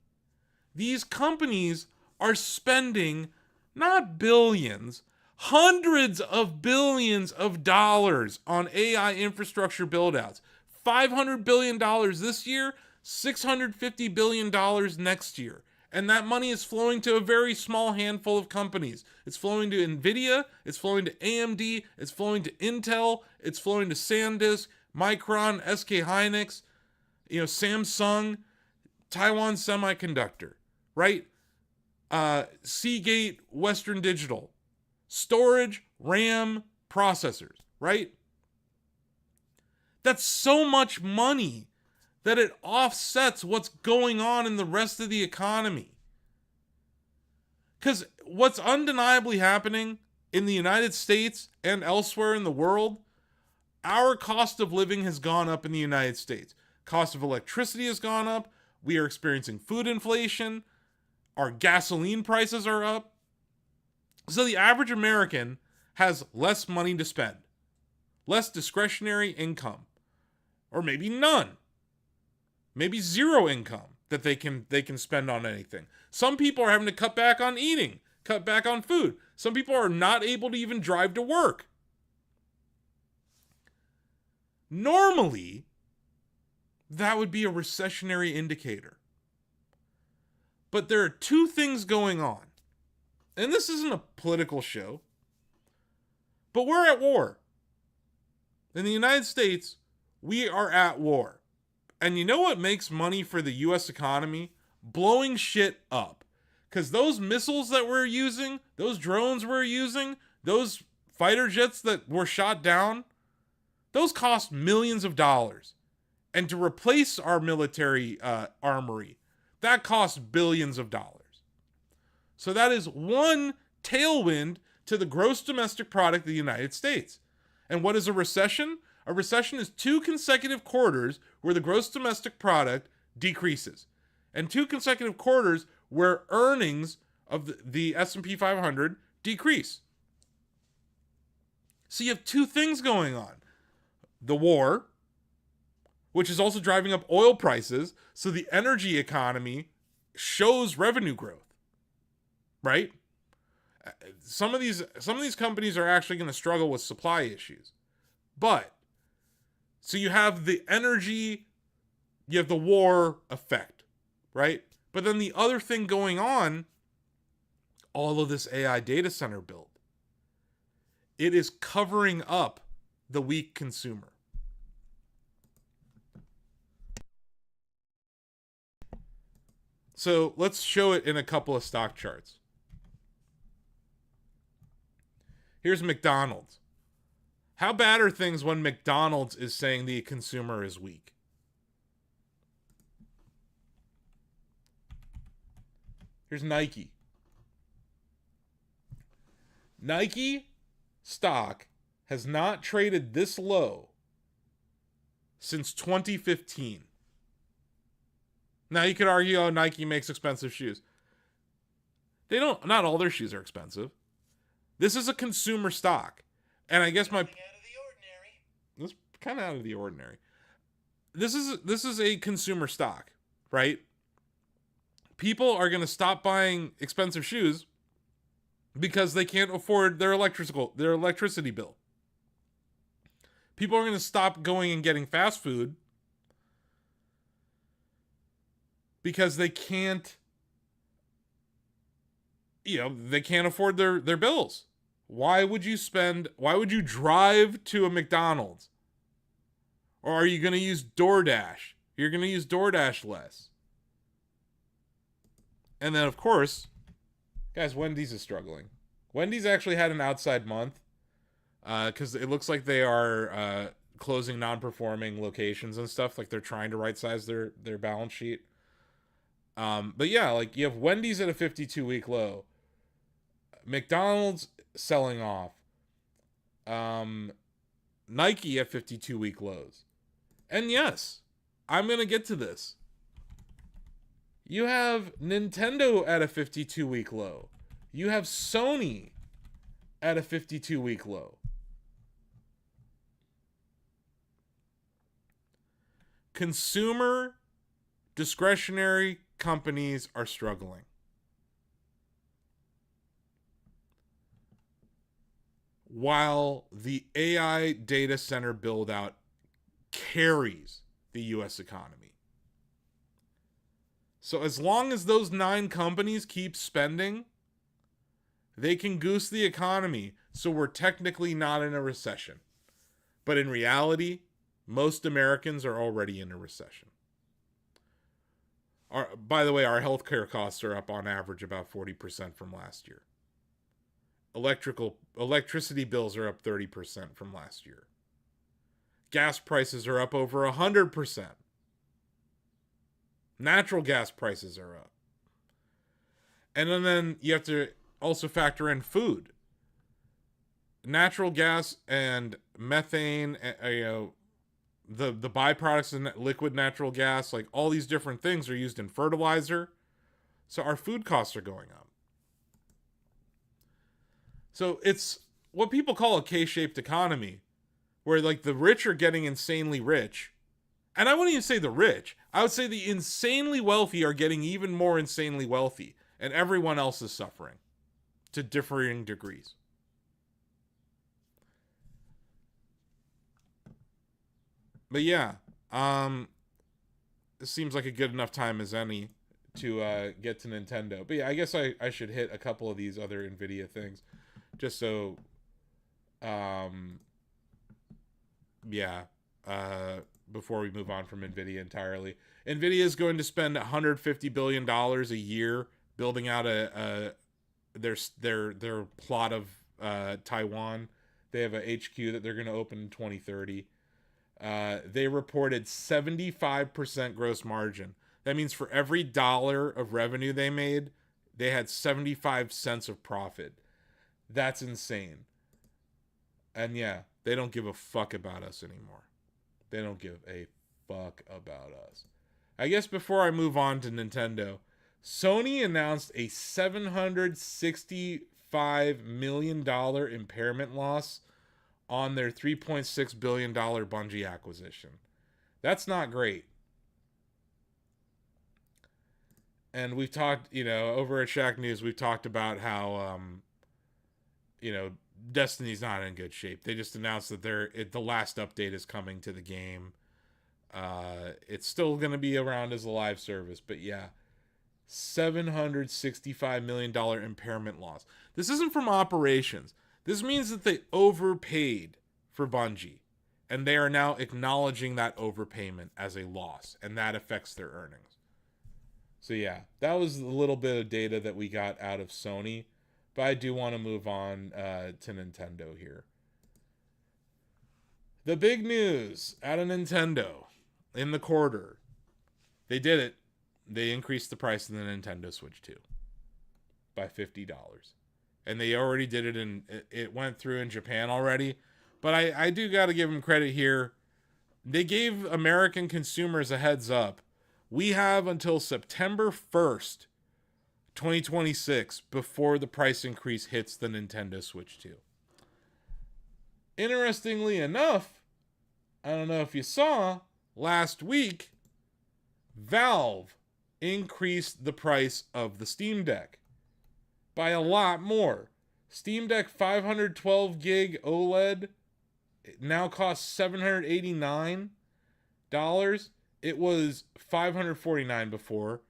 These companies are spending not billions, hundreds of billions of dollars on AI infrastructure buildouts. $500 billion this year, $650 billion next year. And that money is flowing to a very small handful of companies. It's flowing to NVIDIA, it's flowing to AMD, it's flowing to Intel, it's flowing to SanDisk, Micron, SK Hynix, Samsung, Taiwan Semiconductor, right? Seagate, Western Digital, storage, RAM, processors, right? That's so much money that it offsets what's going on in the rest of the economy. Because what's undeniably happening in the United States and elsewhere in the world, our cost of living has gone up in the United States. Cost of electricity has gone up. We are experiencing food inflation. Our gasoline prices are up. So the average American has less money to spend, less discretionary income, or maybe none. Maybe zero income that they can spend on anything. Some people are having to cut back on eating, cut back on food. Some people are not able to even drive to work. Normally, that would be a recessionary indicator. But there are 2 things going on. And this isn't a political show, but we're at war. In the United States, we are at war. And you know what makes money for the US economy? Blowing shit up. Because those missiles that we're using, those drones we're using, those fighter jets that were shot down, those cost millions of dollars. And to replace our military armory, that costs billions of dollars. So that is one tailwind to the gross domestic product of the United States. And what is a recession? A recession is 2 consecutive quarters where the gross domestic product decreases. And 2 consecutive quarters where earnings of the S&P 500 decrease. So you have 2 things going on. The war, which is also driving up oil prices, so the energy economy shows revenue growth, right? Some of these companies are actually going to struggle with supply issues. But, so you have the energy, you have the war effect, right? But then the other thing going on, all of this AI data center build, it is covering up the weak consumer. So let's show it in a couple of stock charts. Here's McDonald's. How bad are things when McDonald's is saying the consumer is weak? Here's Nike. Nike stock has not traded this low since 2015. Now you could argue, oh, Nike makes expensive shoes. They don't, not all their shoes are expensive. This is a consumer stock. And I guess Nothing out of the ordinary. this is kind of out of the ordinary. This is a consumer stock, right? People are going to stop buying expensive shoes because they can't afford their electricity bill. People are going to stop going and getting fast food because they can't, they can't afford their bills. Why would you drive to a McDonald's? Or are you going to use DoorDash? You're going to use DoorDash less. And then, of course, guys, Wendy's is struggling. Wendy's actually had an outside month because it looks like they are closing non-performing locations and stuff. Like they're trying to right-size their balance sheet. But yeah, like you have Wendy's at a 52-week low. McDonald's selling off. Nike at 52-week lows. And yes, I'm going to get to this. You have Nintendo at a 52-week low. You have Sony at a 52-week low. Consumer discretionary companies are struggling. While the AI data center build out carries the US economy. So as long as those 9 companies keep spending, they can goose the economy. So we're technically not in a recession. But in reality, most Americans are already in a recession. By the way, our healthcare costs are up on average about 40% from last year. Electricity bills are up 30% from last year. Gas prices are up over 100%. Natural gas prices are up. And then you have to also factor in food. Natural gas and methane, the byproducts of liquid natural gas, like all these different things are used in fertilizer. So our food costs are going up. So it's what people call a K-shaped economy, where like the rich are getting insanely rich. And I wouldn't even say the rich. I would say the insanely wealthy are getting even more insanely wealthy. And everyone else is suffering to differing degrees. But yeah, it seems like a good enough time as any to get to Nintendo. But yeah, I guess I should hit a couple of these other NVIDIA things. Just so, before we move on from NVIDIA entirely. NVIDIA is going to spend $150 billion a year building out their plot of Taiwan. They have a HQ that they're going to open in 2030. They reported 75% gross margin. That means for every dollar of revenue they made, they had 75 cents of profit. That's insane. And yeah, they don't give a fuck about us anymore. They don't give a fuck about us. I guess before I move on to Nintendo, Sony announced a $765 million impairment loss on their $3.6 billion Bungie acquisition. That's not great. And we've talked, over at Shack News, we've talked about how, Destiny's not in good shape. They just announced that the last update is coming to the game. It's still going to be around as a live service, but yeah, $765 million impairment loss. This isn't from operations. This means that they overpaid for Bungie, and they are now acknowledging that overpayment as a loss, and that affects their earnings. So yeah, that was a little bit of data that we got out of Sony, but I do want to move on to Nintendo here. The big news out of Nintendo in the quarter. They did it. They increased the price of the Nintendo Switch 2 by $50. and they already did it, and it went through in Japan already. But I do got to give them credit here. They gave American consumers a heads up. We have until September 1st, 2026, before the price increase hits the Nintendo Switch 2. Interestingly enough, I don't know if you saw, last week, Valve increased the price of the Steam Deck by a lot more. Steam Deck 512 gig OLED now costs $789. It was $549 before.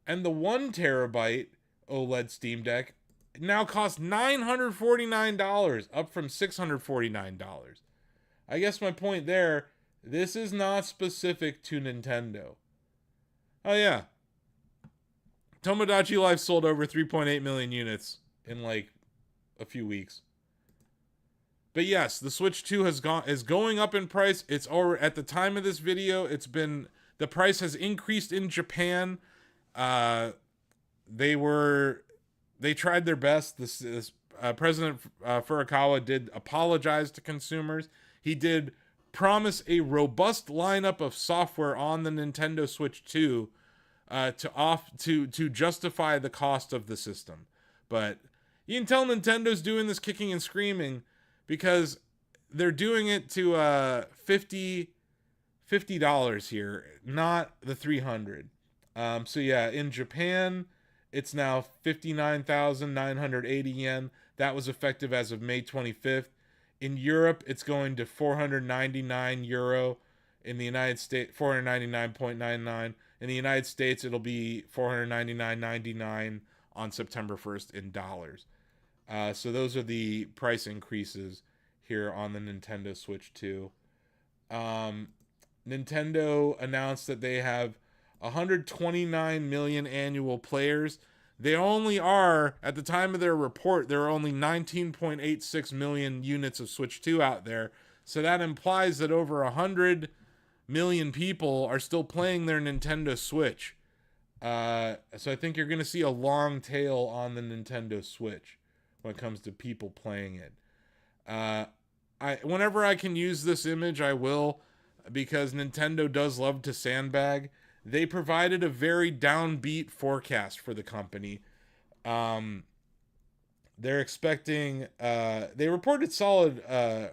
And the 1 terabyte OLED Steam Deck now costs $949, up from $649. I guess my point there, this is not specific to Nintendo. Oh yeah, Tomodachi Life sold over 3.8 million units in like a few weeks. But yes, the Switch 2 is going up in price. It's already, at the time of this video, the price has increased in Japan. They tried their best. President Furukawa did apologize to consumers. He did promise a robust lineup of software on the Nintendo Switch 2 to justify the cost of the system. But you can tell Nintendo's doing this kicking and screaming because they're doing it to $50 here, not the $300. So yeah, in Japan, it's now 59,980 yen. That was effective as of May 25th. In Europe, it's going to 499 euro. In the United States, 499.99. In the United States, it'll be 499.99 on September 1st in dollars. So those are the price increases here on the Nintendo Switch 2. Nintendo announced that they have 129 million annual players. They only are, at the time of their report, there are only 19.86 million units of Switch 2 out there. So that implies that over 100 million people are still playing their Nintendo Switch. So I think you're going to see a long tail on the Nintendo Switch when it comes to people playing it. Whenever I can use this image, I will, because Nintendo does love to sandbag. They provided a very downbeat forecast for the company. They're expecting, they reported solid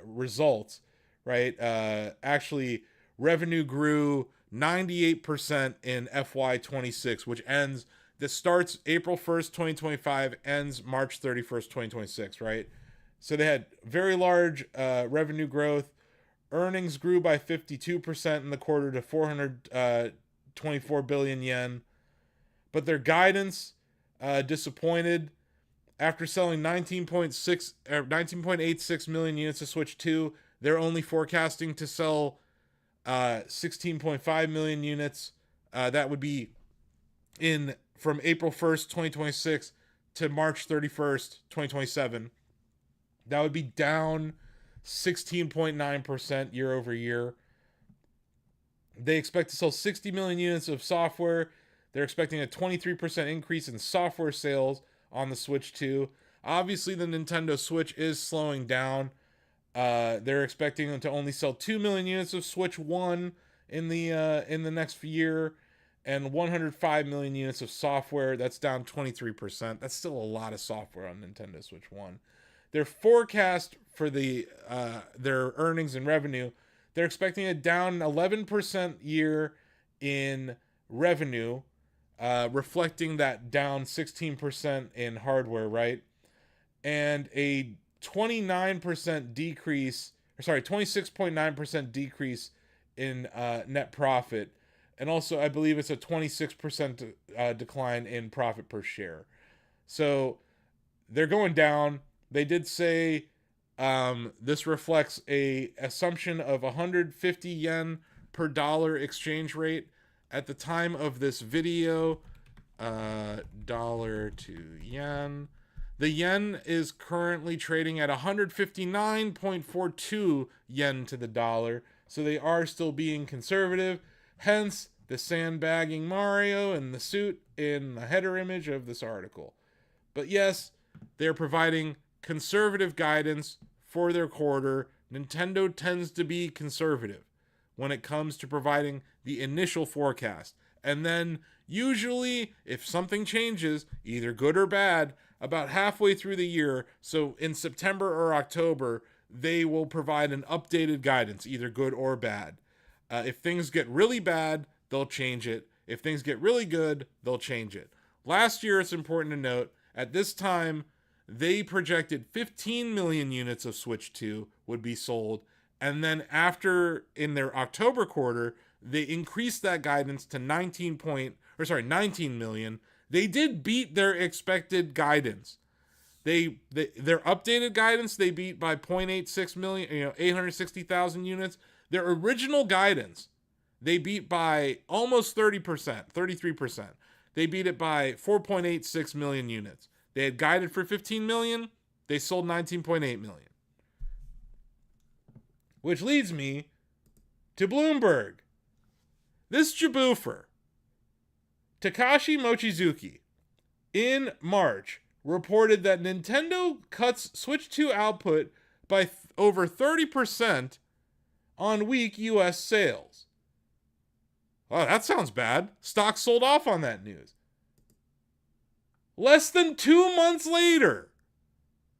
results, right? Actually, revenue grew 98% in FY26, which starts April 1st, 2025, ends March 31st, 2026, right? So they had very large revenue growth. Earnings grew by 52% in the quarter to 424 billion yen. But their guidance disappointed. After selling 19.86 million units of Switch 2, they're only forecasting to sell 16.5 million units. That would be from April 1st, 2026 to March 31st, 2027. That would be down 16.9% year over year. They expect to sell 60 million units of software. They're expecting a 23% increase in software sales on the Switch 2. Obviously, the Nintendo Switch is slowing down. They're expecting them to only sell 2 million units of Switch 1 in the next year, and 105 million units of software. That's down 23%. That's still a lot of software on Nintendo Switch 1. Their forecast for their earnings and revenue, they're expecting a down 11% year in revenue, reflecting that down 16% in hardware, right? And a 29% decrease, 26.9% decrease in net profit. And also, I believe it's a 26% decline in profit per share. So they're going down. They did say this reflects a assumption of 150 yen per dollar exchange rate. At the time of this video, dollar to yen. The yen is currently trading at 159.42 yen to the dollar. So they are still being conservative. Hence, the sandbagging Mario and the suit in the header image of this article. But yes, they're providing conservative guidance for their quarter. Nintendo tends to be conservative when it comes to providing the initial forecast. And then usually, if something changes, either good or bad, about halfway through the year, so in September or October, they will provide an updated guidance, either good or bad. If things get really bad, they'll change it. If things get really good, they'll change it. Last year, it's important to note, at this time, they projected 15 million units of Switch 2 would be sold. And then after, in their October quarter, they increased that guidance to 19 million. They did beat their expected guidance. Their updated guidance, they beat by 0.86 million, 860,000 units. Their original guidance, they beat by almost 30%, 33%. They beat it by 4.86 million units. They had guided for 15 million. They sold 19.8 million. Which leads me to Bloomberg. This jaboofer, Takashi Mochizuki, in March, reported that Nintendo cuts Switch 2 output by over 30% on weak US sales. Oh, that sounds bad. Stock sold off on that news. Less than 2 months later,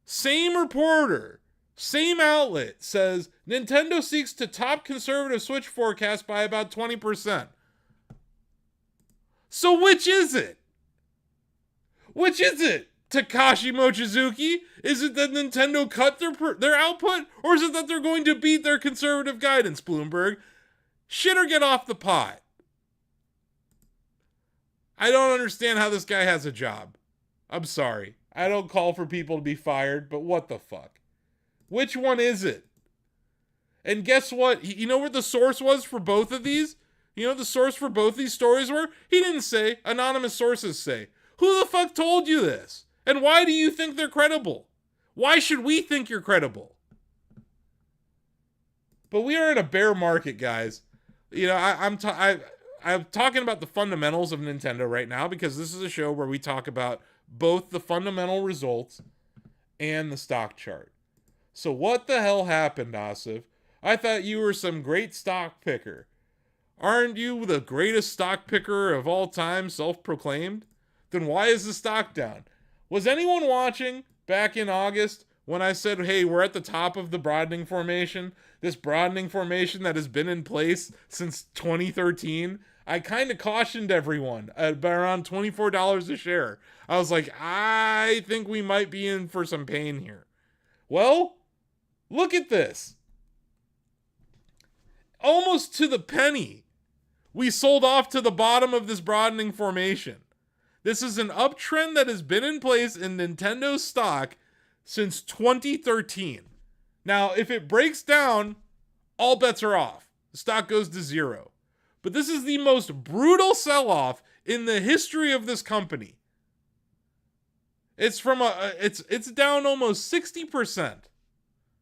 same reporter, same outlet says Nintendo seeks to top conservative Switch forecast by about 20%. So which is it? Which is it? Takashi Mochizuki? Is it that Nintendo cut their output? Or is it that they're going to beat their conservative guidance, Bloomberg? Shit or get off the pot. I don't understand how this guy has a job. I'm sorry. I don't call for people to be fired, but what the fuck? Which one is it? And guess what? You know what the source was for both of these? You know what the source for both these stories were? He didn't say. Anonymous sources say. Who the fuck told you this? And why do you think they're credible? Why should we think you're credible? But we are in a bear market, guys. You know, I'm talking about the fundamentals of Nintendo right now because this is a show where we talk about both the fundamental results and the stock chart. So what the hell happened, Asif? I thought you were some great stock picker. Aren't you the greatest stock picker of all time, self-proclaimed? Then why is the stock down? Was anyone watching back in August when I said, hey, we're at the top of the broadening formation? This broadening formation that has been in place since 2013? I kind of cautioned everyone at around $24 a share. I was like, I think we might be in for some pain here. Well, look at this. Almost to the penny, we sold off to the bottom of this broadening formation. This is an uptrend that has been in place in Nintendo stock since 2013. Now, if it breaks down, all bets are off. The stock goes to zero. But this is the most brutal sell-off in the history of this company. It's it's down almost 60%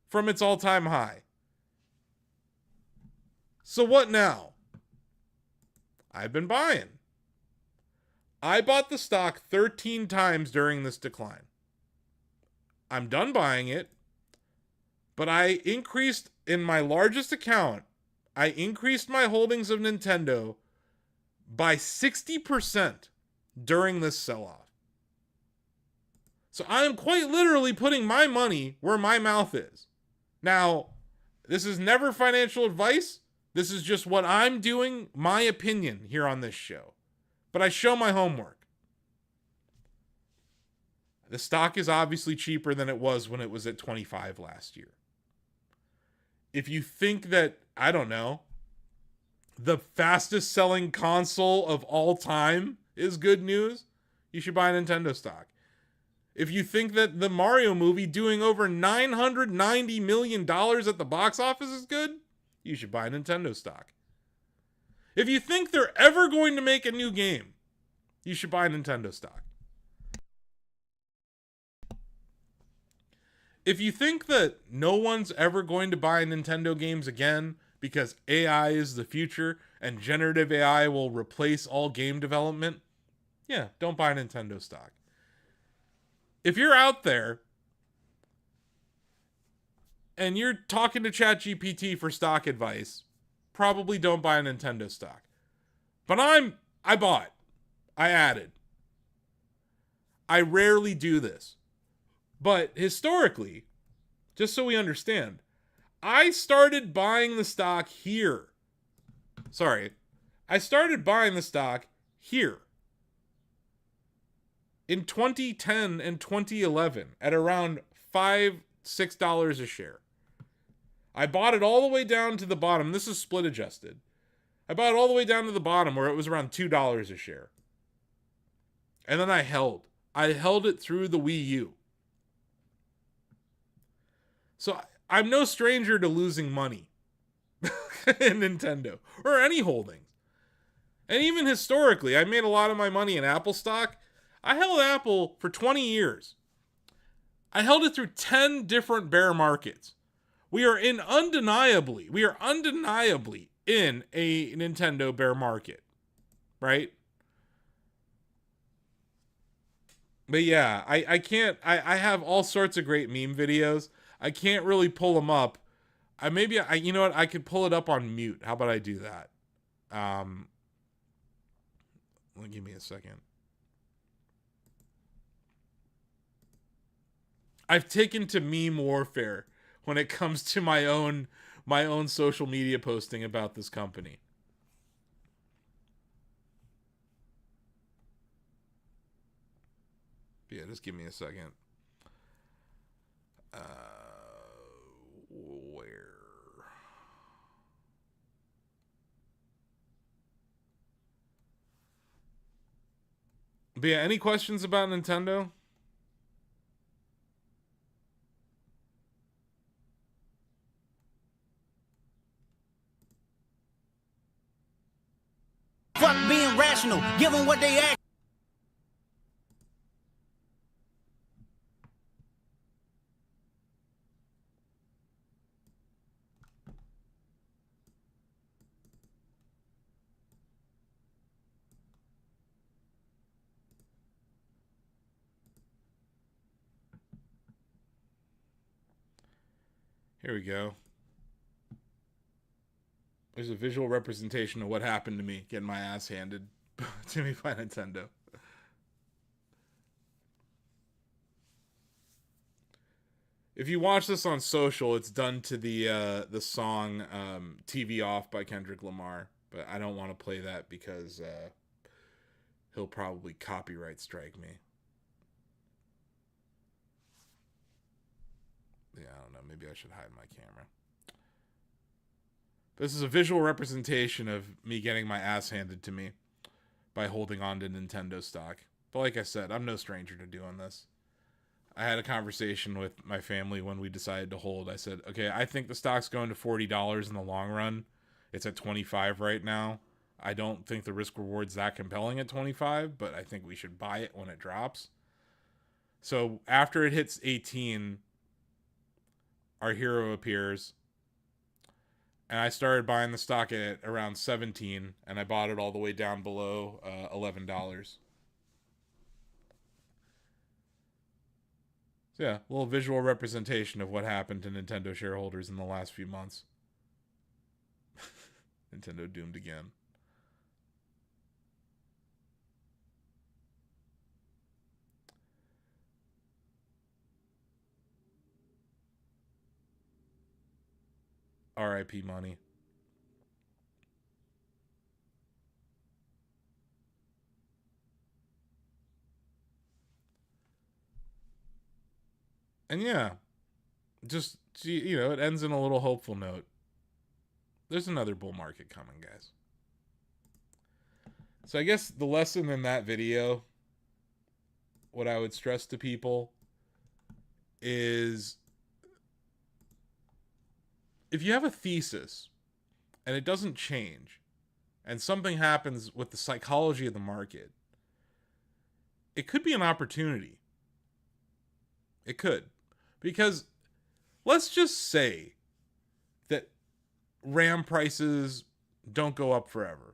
from its all-time high. So what now? I've been buying. I bought the stock 13 times during this decline. I'm done buying it, but I increased in my largest account. I increased my holdings of Nintendo by 60% during this sell-off. So I am quite literally putting my money where my mouth is. Now, this is never financial advice. This is just what I'm doing, my opinion here on this show. But I show my homework. The stock is obviously cheaper than it was when it was at 25 last year. If you think that, I don't know, the fastest selling console of all time is good news, you should buy Nintendo stock. If you think that the Mario movie doing over $990 million at the box office is good, you should buy Nintendo stock. If you think they're ever going to make a new game, you should buy Nintendo stock. If you think that no one's ever going to buy Nintendo games again because AI is the future and generative AI will replace all game development, yeah, don't buy Nintendo stock. if you're out there and you're talking to ChatGPT for stock advice, probably don't buy a Nintendo stock. But I bought. I added. I rarely do this. But historically, just so we understand, I started buying the stock here. I started buying the stock here in 2010 and 2011 at around $5-6 a share. I bought it all the way down to the bottom. This is split adjusted. I bought it all the way down to the bottom where it was around $2 a share. And then I held. I held it through the Wii U. So I'm no stranger to losing money in Nintendo or any holdings. And even historically, I made a lot of my money in Apple stock. I held Apple for 20 years. I held it through 10 different bear markets. We are undeniably in a Nintendo bear market, right? But yeah, I can't, I have all sorts of great meme videos. I can't really pull them up. You know what? I could pull it up on mute. How about I do that? Give me a second. I've taken to meme warfare when it comes to my own social media posting about this company. Yeah, just give me a second. Where? But yeah, any questions about Nintendo? Fuck being rational, give them what they ask. Here we go. There's a visual representation of what happened to me getting my ass handed to me by Nintendo. If you watch this on social, it's done to the song "TV Off" by Kendrick Lamar, but I don't want to play that because he'll probably copyright strike me. Yeah, I don't know. Maybe I should hide my camera. This is a visual representation of me getting my ass handed to me by holding on to Nintendo stock. But like I said, I'm no stranger to doing this. I had a conversation with my family when we decided to hold. I said, okay, I think the stock's going to $40 in the long run. It's at 25 right now. I don't think the risk reward's that compelling at 25, but I think we should buy it when it drops. So after it hits 18, our hero appears. And I started buying the stock at around 17, and I bought it all the way down below $11. So yeah, a little visual representation of what happened to Nintendo shareholders in the last few months. Nintendo doomed again. RIP money. And yeah, just, it ends in a little hopeful note. There's another bull market coming, guys. So I guess the lesson in that video, what I would stress to people is, if you have a thesis and it doesn't change and something happens with the psychology of the market, it could be an opportunity. It could. Because let's just say that RAM prices don't go up forever.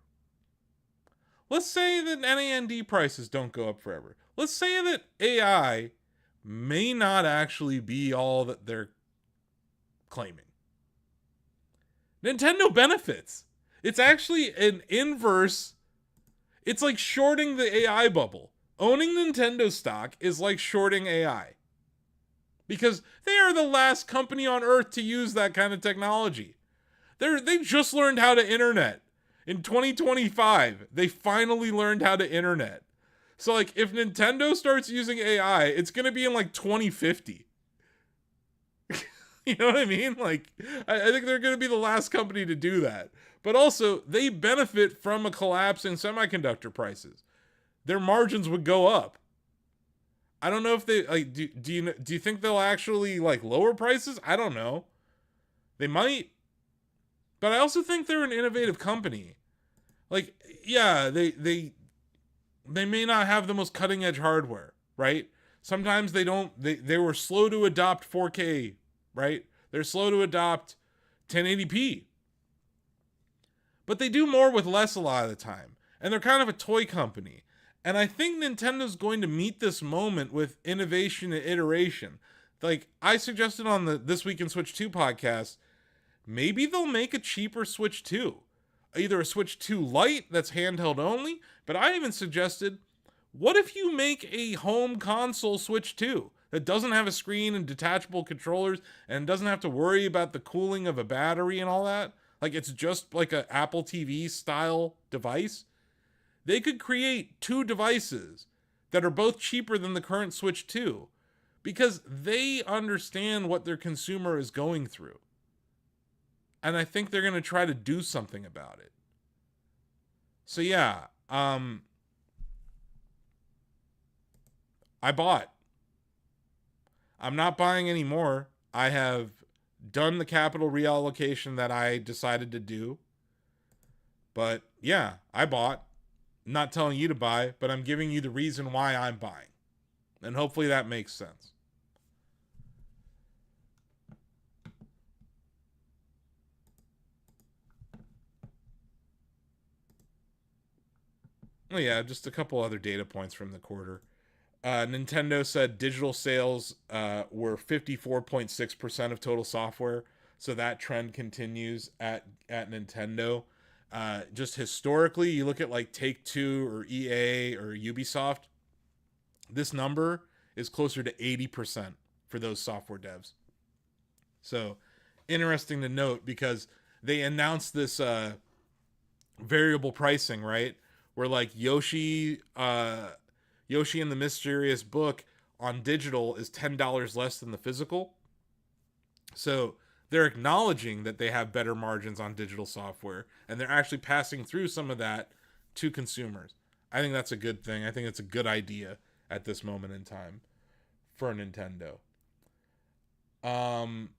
Let's say that NAND prices don't go up forever. Let's say that AI may not actually be all that they're claiming. Nintendo benefits. It's actually an inverse. It's like shorting the AI bubble. Owning Nintendo stock is like shorting AI. Because they are the last company on earth to use that kind of technology. They just learned how to internet. In 2025, they finally learned how to internet. So like if Nintendo starts using AI, it's going to be in like 2050. You know what I mean? Like, I think they're going to be the last company to do that. But also, they benefit from a collapse in semiconductor prices. Their margins would go up. I don't know if they like. Do you think they'll actually like lower prices? I don't know. They might, but I also think they're an innovative company. Like, yeah, they may not have the most cutting edge hardware, right? Sometimes they don't. They were slow to adopt 4K. Right? They're slow to adopt 1080p. But they do more with less a lot of the time. And they're kind of a toy company. And I think Nintendo's going to meet this moment with innovation and iteration. Like I suggested on the This Week in Switch 2 podcast, maybe they'll make a cheaper Switch 2. Either a Switch 2 Lite that's handheld only, but I even suggested, what if you make a home console Switch 2? That doesn't have a screen and detachable controllers and doesn't have to worry about the cooling of a battery and all that. Like it's just like an Apple TV style device. They could create two devices that are both cheaper than the current Switch 2 because they understand what their consumer is going through. And I think they're going to try to do something about it. So yeah, I bought. I'm not buying anymore. I have done the capital reallocation that I decided to do. But yeah, I bought. I'm not telling you to buy, but I'm giving you the reason why I'm buying. And hopefully that makes sense. Oh yeah, just a couple other data points from the quarter. Nintendo said digital sales were 54.6% of total software. So that trend continues at Nintendo. Just historically, you look at like Take-Two or EA or Ubisoft, this number is closer to 80% for those software devs. So interesting to note because they announced this variable pricing, right? Where like Yoshi and the Mysterious Book on digital is $10 less than the physical. So they're acknowledging that they have better margins on digital software, and they're actually passing through some of that to consumers. I think that's a good thing. I think it's a good idea at this moment in time for Nintendo. And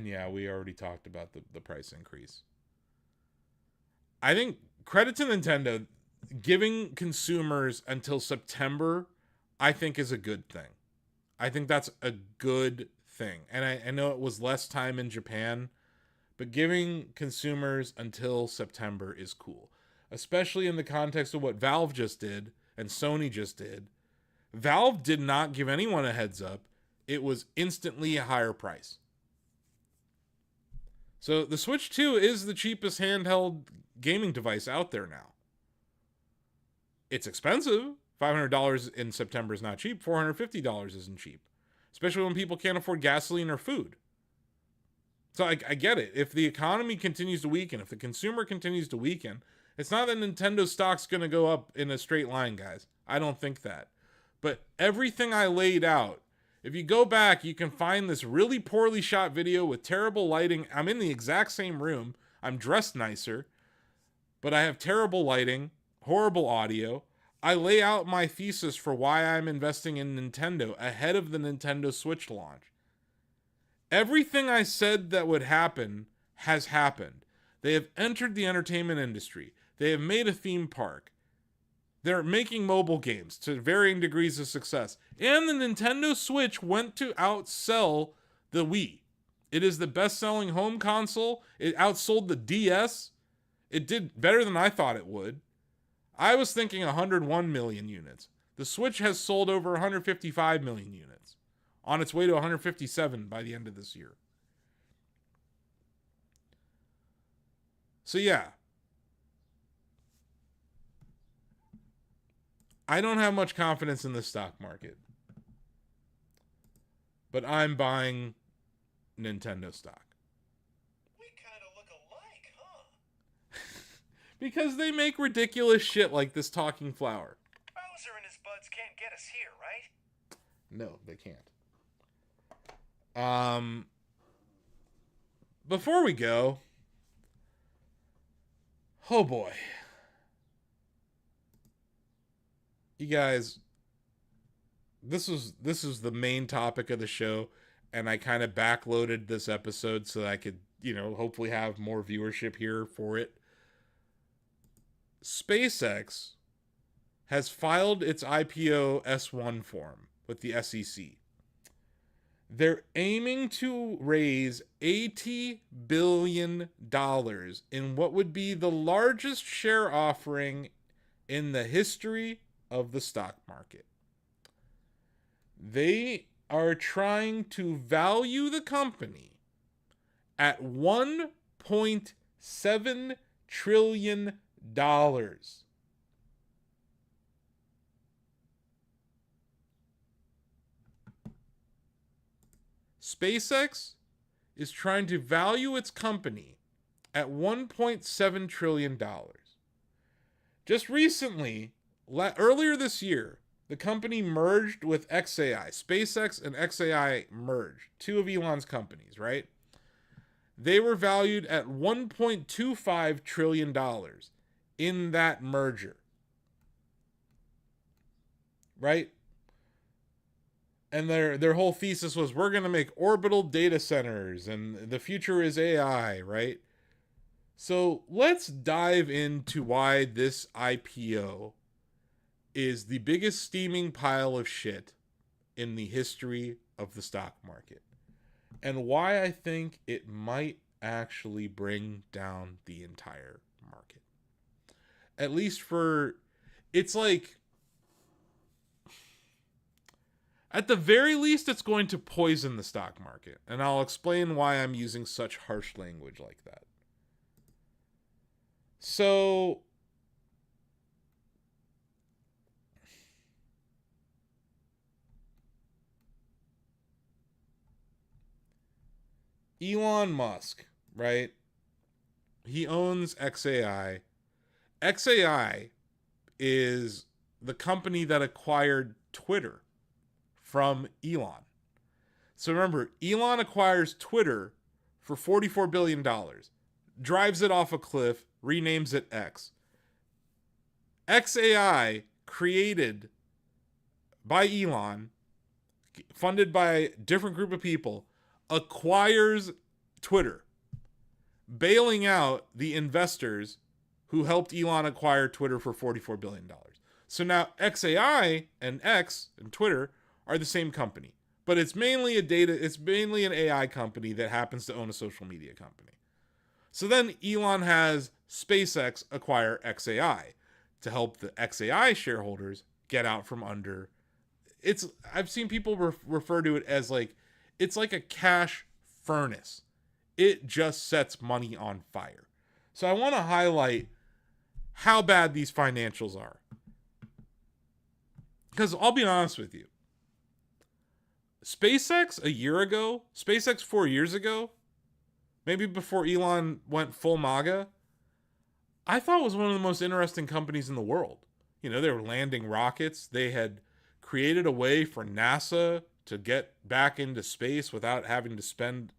yeah, we already talked about the price increase. I think credit to Nintendo. Giving consumers until September, I think is a good thing. I think that's a good thing. And I know it was less time in Japan, but giving consumers until September is cool. Especially in the context of what Valve just did and Sony just did. Valve did not give anyone a heads up. It was instantly a higher price. So the Switch 2 is the cheapest handheld gaming device out there now. It's expensive. $500 in September is not cheap. $450 isn't cheap. Especially when people can't afford gasoline or food. So I get it. If the economy continues to weaken, if the consumer continues to weaken, it's not that Nintendo stock's going to go up in a straight line, guys. I don't think that. But everything I laid out, if you go back, you can find this really poorly shot video with terrible lighting. I'm in the exact same room. I'm dressed nicer, but I have terrible lighting. Horrible audio. I lay out my thesis for why I'm investing in Nintendo ahead of the Nintendo Switch launch. Everything I said that would happen has happened. They have entered the entertainment industry. They have made a theme park. They're making mobile games to varying degrees of success. And the Nintendo Switch went to outsell the Wii. It is the best-selling home console. It outsold the DS. It did better than I thought it would. I was thinking 101 million units. The Switch has sold over 155 million units, on its way to 157 by the end of this year. So yeah, I don't have much confidence in the stock market, but I'm buying Nintendo stock. We kind of look alike, huh? Because they make ridiculous shit like this talking flower. Bowser and his buds can't get us here, right? No, they can't. Before we go, oh boy. You guys, this is the main topic of the show, and I kind of backloaded this episode so that I could, hopefully have more viewership here for it. SpaceX has filed its IPO S1 form with the SEC. They're aiming to raise $80 billion in what would be the largest share offering in the history of the stock market. They are trying to value the company at $1.7 trillion. SpaceX is trying to value its company at $1.7 trillion. Just recently, earlier this year, the company merged with XAI. SpaceX and XAI merged, two of Elon's companies, right? They were valued at $1.25 trillion in that merger, right? And their whole thesis was, we're going to make orbital data centers and the future is AI, right? So let's dive into why this IPO is the biggest steaming pile of shit in the history of the stock market, and why I think it might actually bring down the entire market. At least it's like, at the very least, it's going to poison the stock market. And I'll explain why I'm using such harsh language like that. So, Elon Musk, right? He owns XAI. XAI is the company that acquired Twitter from Elon. So remember, Elon acquires Twitter for $44 billion, drives it off a cliff, renames it X. XAI, created by Elon, funded by a different group of people, acquires Twitter, bailing out the investors who helped Elon acquire Twitter for $44 billion. So now XAI and X and Twitter are the same company, but it's mainly an AI company that happens to own a social media company. So then Elon has SpaceX acquire XAI to help the XAI shareholders get out from under. I've seen people refer to it as it's like a cash furnace. It just sets money on fire. So I want to highlight how bad these financials are. Because I'll be honest with you, SpaceX a year ago, SpaceX 4 years ago, maybe before Elon went full MAGA, I thought was one of the most interesting companies in the world. They were landing rockets. They had created a way for NASA to get back into space without having to spend,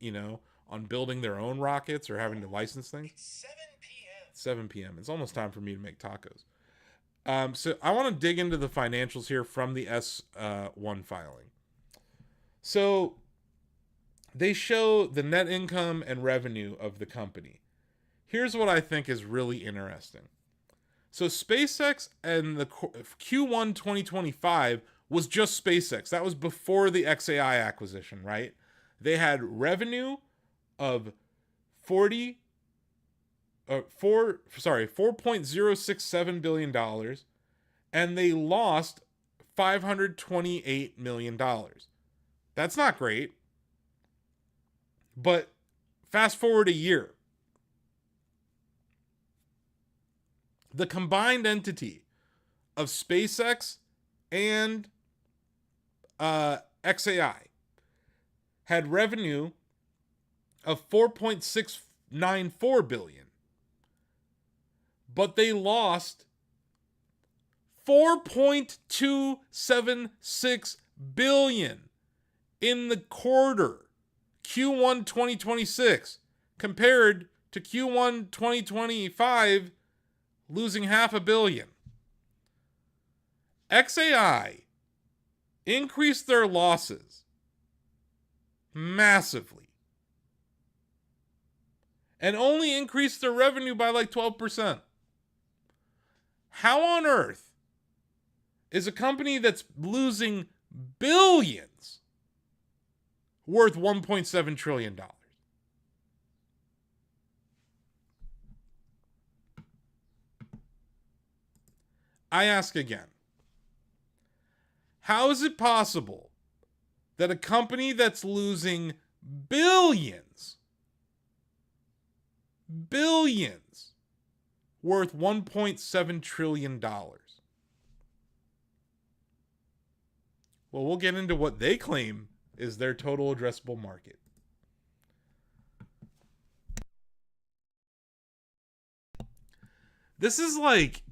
on building their own rockets or having to license things. It's 7 p.m. 7 p.m. It's almost time for me to make tacos. So I want to dig into the financials here from the S1 filing. So they show the net income and revenue of the company. Here's what I think is really interesting. So SpaceX and the Q1 2025 was just SpaceX. That was before the XAI acquisition, right? They had revenue of $4.067 billion, and they lost $528 million. That's not great. But fast forward a year. The combined entity of SpaceX and XAI had revenue of $4.694 billion, but they lost $4.276 billion in the quarter Q1 2026 compared to Q1 2025 losing $500 million. XAI increased their losses massively and only increased their revenue by like 12%. How on earth is a company that's losing billions worth $1.7 trillion? I ask again, how is it possible that a company that's losing billions worth $1.7 trillion? Well, we'll get into what they claim is their total addressable market. This is like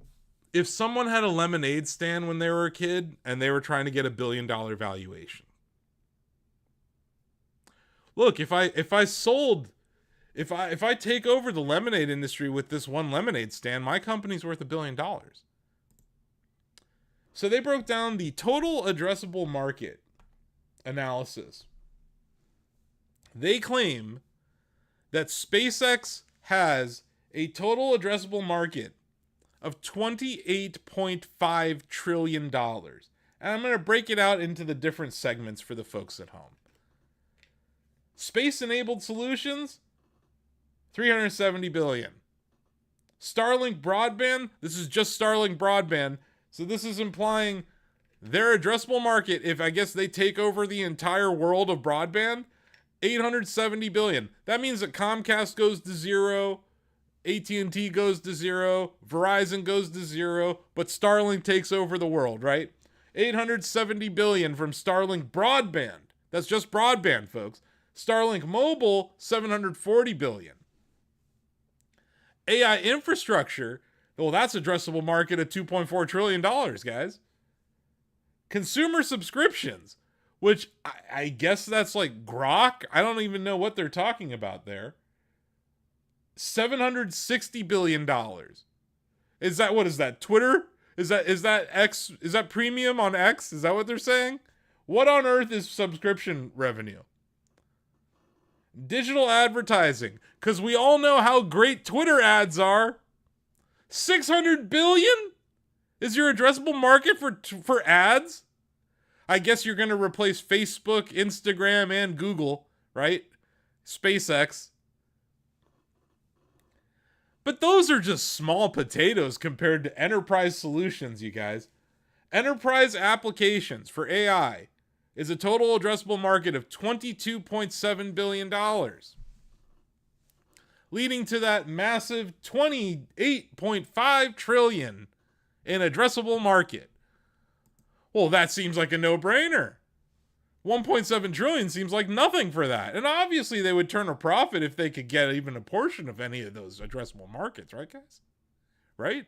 if someone had a lemonade stand when they were a kid and they were trying to get $1 billion valuation. Look, if I take over the lemonade industry with this one lemonade stand, my company's worth $1 billion. So they broke down the total addressable market analysis. They claim that SpaceX has a total addressable market of $28.5 trillion. And I'm going to break it out into the different segments for the folks at home. Space-enabled solutions, $370 billion. Starlink broadband, this is just Starlink broadband, so this is implying their addressable market, if I guess they take over the entire world of broadband, $870 billion. That means that Comcast goes to zero, AT&T goes to zero, Verizon goes to zero, but Starlink takes over the world, right? $870 billion from Starlink broadband. That's just broadband, folks. Starlink mobile, $740 billion. AI infrastructure, well, that's addressable market at $2.4 trillion, guys. Consumer subscriptions, which I guess that's like Grok. I don't even know what they're talking about there. $760 billion. Is that, what is that, Twitter? Is that X? Is that premium on X? Is that what they're saying? What on earth is subscription revenue? Digital advertising, because we all know how great Twitter ads are. $600 billion is your addressable market for ads. I guess you're going to replace Facebook, Instagram, and Google, right? SpaceX. But those are just small potatoes compared to enterprise solutions, you guys. Enterprise applications for AI is a total addressable market of $22.7 billion, leading to that massive $28.5 trillion in addressable market. Well, that seems like a no-brainer. $1.7 trillion seems like nothing for that. And obviously they would turn a profit if they could get even a portion of any of those addressable markets, right, guys? Right?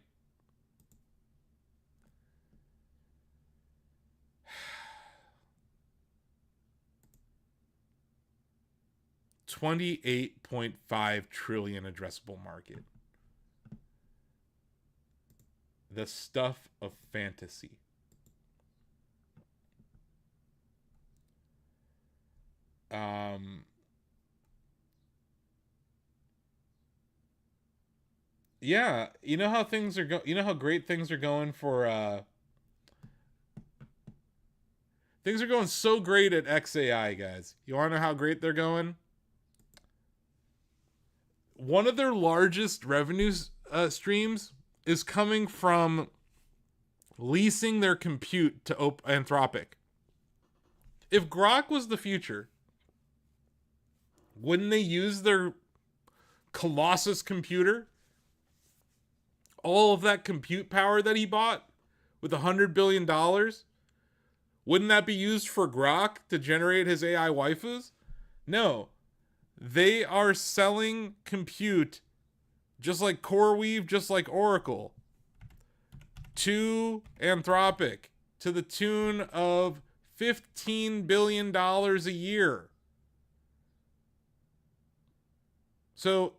$28.5 trillion addressable market. The stuff of fantasy. Yeah, you know how things are you know how great things are going for things are going so great at XAI, guys. You want to know how great they're going? One of their largest revenue streams is coming from leasing their compute to Anthropic. If Grok was the future, wouldn't they use their Colossus computer? All of that compute power that he bought with $100 billion? Wouldn't that be used for Grok to generate his AI waifus? No. They are selling compute just like CoreWeave, just like Oracle, to Anthropic to the tune of $15 billion a year. So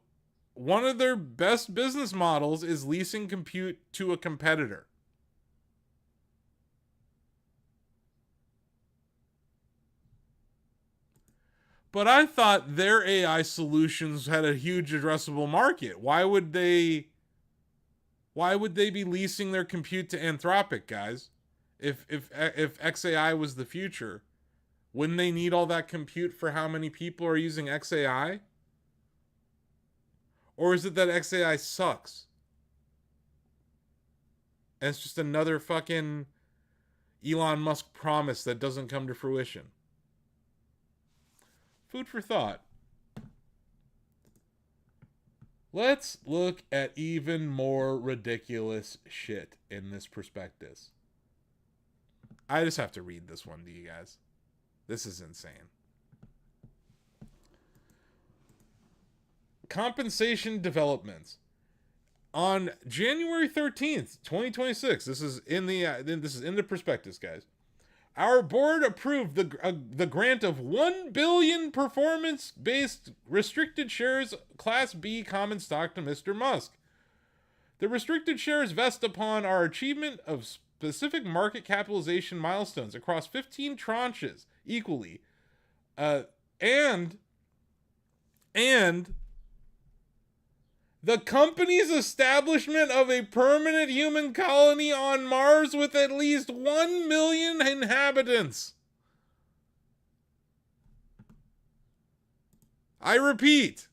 one of their best business models is leasing compute to a competitor. But I thought their AI solutions had a huge addressable market. Why would they be leasing their compute to Anthropic, guys? If XAI was the future, wouldn't they need all that compute for how many people are using XAI? Or is it that XAI sucks? And it's just another fucking Elon Musk promise that doesn't come to fruition. Food for thought. Let's look at even more ridiculous shit in this prospectus. I just have to read this one to you guys. This is insane. Compensation developments. On January 13th, 2026, this is in the prospectus, guys. Our board approved the grant of 1 billion performance-based restricted shares Class B common stock to Mr. Musk. The restricted shares vest upon our achievement of specific market capitalization milestones across 15 tranches equally. And the company's establishment of a permanent human colony on Mars with at least 1 million inhabitants. I repeat,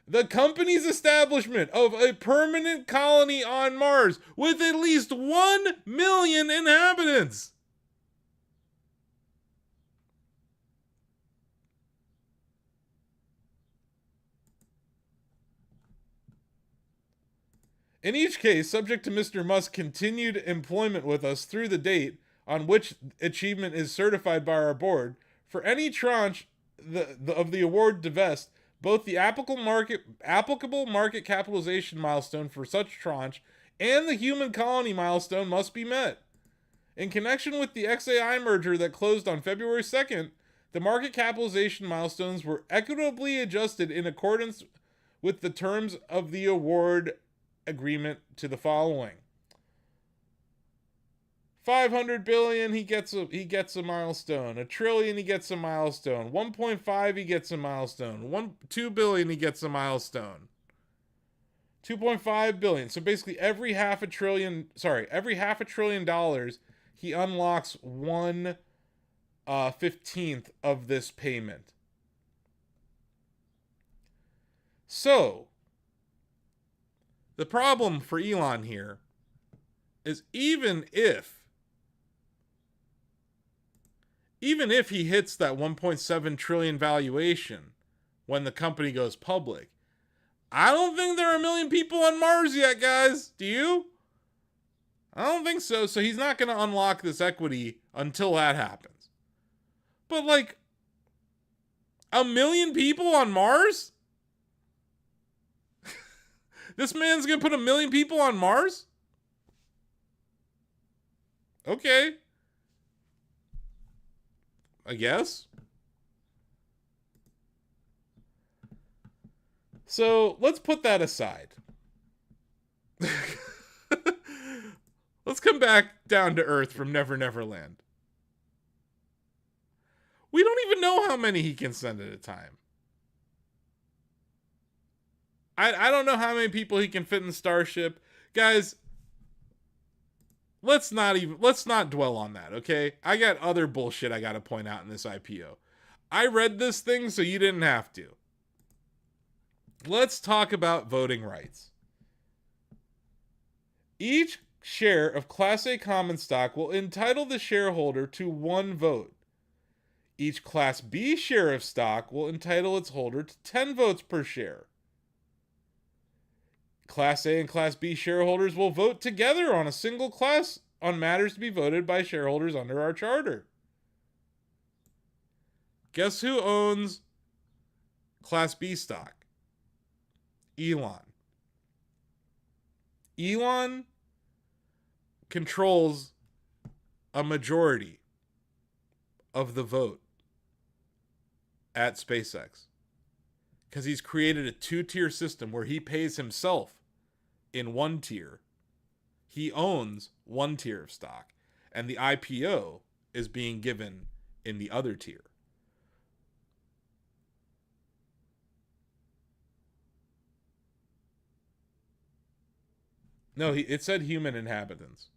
the company's establishment of a permanent colony on Mars with at least 1 million inhabitants. In each case, subject to Mr. Musk's continued employment with us through the date on which achievement is certified by our board, for any tranche of the award to vest, both the applicable market capitalization milestone for such tranche and the human colony milestone must be met. In connection with the XAI merger that closed on February 2nd, the market capitalization milestones were equitably adjusted in accordance with the terms of the award agreement to the following: 500 billion, he gets a milestone. 1 trillion, he gets a milestone. 1.5, he gets a milestone. 2 billion, he gets a milestone. 2.5 billion. So basically every half a trillion dollars, he unlocks 1/15th of this payment. So the problem for Elon here is even if he hits that 1.7 trillion valuation when the company goes public, I don't think there are 1 million people on Mars yet, guys. Do you? I don't think so. So he's not going to unlock this equity until that happens. But like 1 million people on Mars? This man's going to put 1 million people on Mars? Okay. I guess. So let's put that aside. Let's come back down to Earth from Never Never Land. We don't even know how many he can send at a time. I don't know how many people he can fit in the Starship. Guys, let's not dwell on that, okay? I got other bullshit I got to point out in this IPO. I read this thing so you didn't have to. Let's talk about voting rights. Each share of Class A common stock will entitle the shareholder to 1 vote. Each Class B share of stock will entitle its holder to 10 votes per share. Class A and Class B shareholders will vote together on a single class on matters to be voted by shareholders under our charter. Guess who owns Class B stock? Elon. Elon controls a majority of the vote at SpaceX because he's created a 2-tier system where he pays himself in 1 tier. He owns 1 tier of stock, and the IPO is being given in the other tier. No, it said human inhabitants.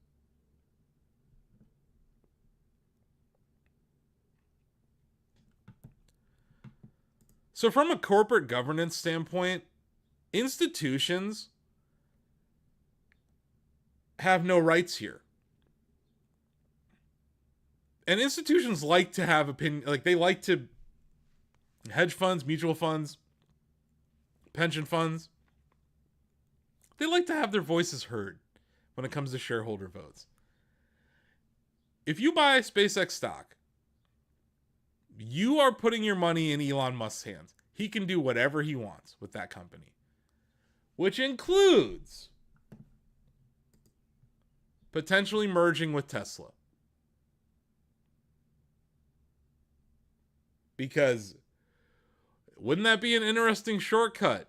So from a corporate governance standpoint, institutions have no rights here. And institutions like to have opinion, like they like to, hedge funds, mutual funds, pension funds, they like to have their voices heard when it comes to shareholder votes. If you buy SpaceX stock, you are putting your money in Elon Musk's hands. He can do whatever he wants with that company, which includes potentially merging with Tesla. Because wouldn't that be an interesting shortcut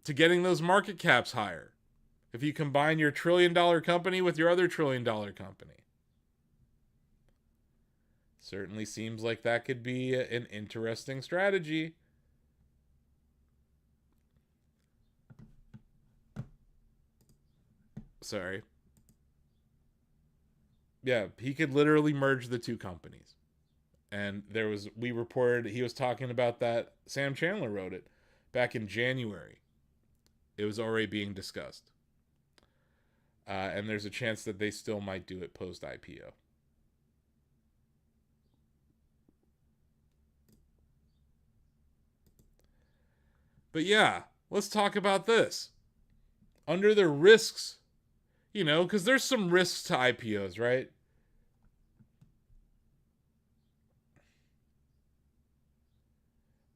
to getting those market caps higher if you combine your $1 trillion company with your other $1 trillion company? Certainly seems like that could be an interesting strategy. Sorry. Yeah, he could literally merge the 2 companies. And we reported, he was talking about that. Sam Chandler wrote it back in January. It was already being discussed. And there's a chance that they still might do it post IPO. But yeah, let's talk about this. Under the risks, because there's some risks to IPOs, right?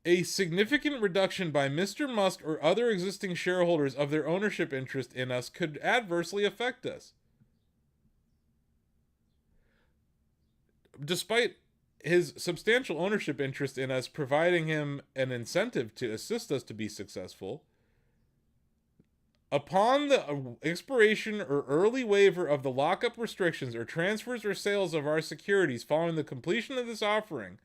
A significant reduction by Mr. Musk or other existing shareholders of their ownership interest in us could adversely affect us. Despite his substantial ownership interest in us providing him an incentive to assist us to be successful, upon the expiration or early waiver of the lockup restrictions or transfers or sales of our securities following the completion of this offering,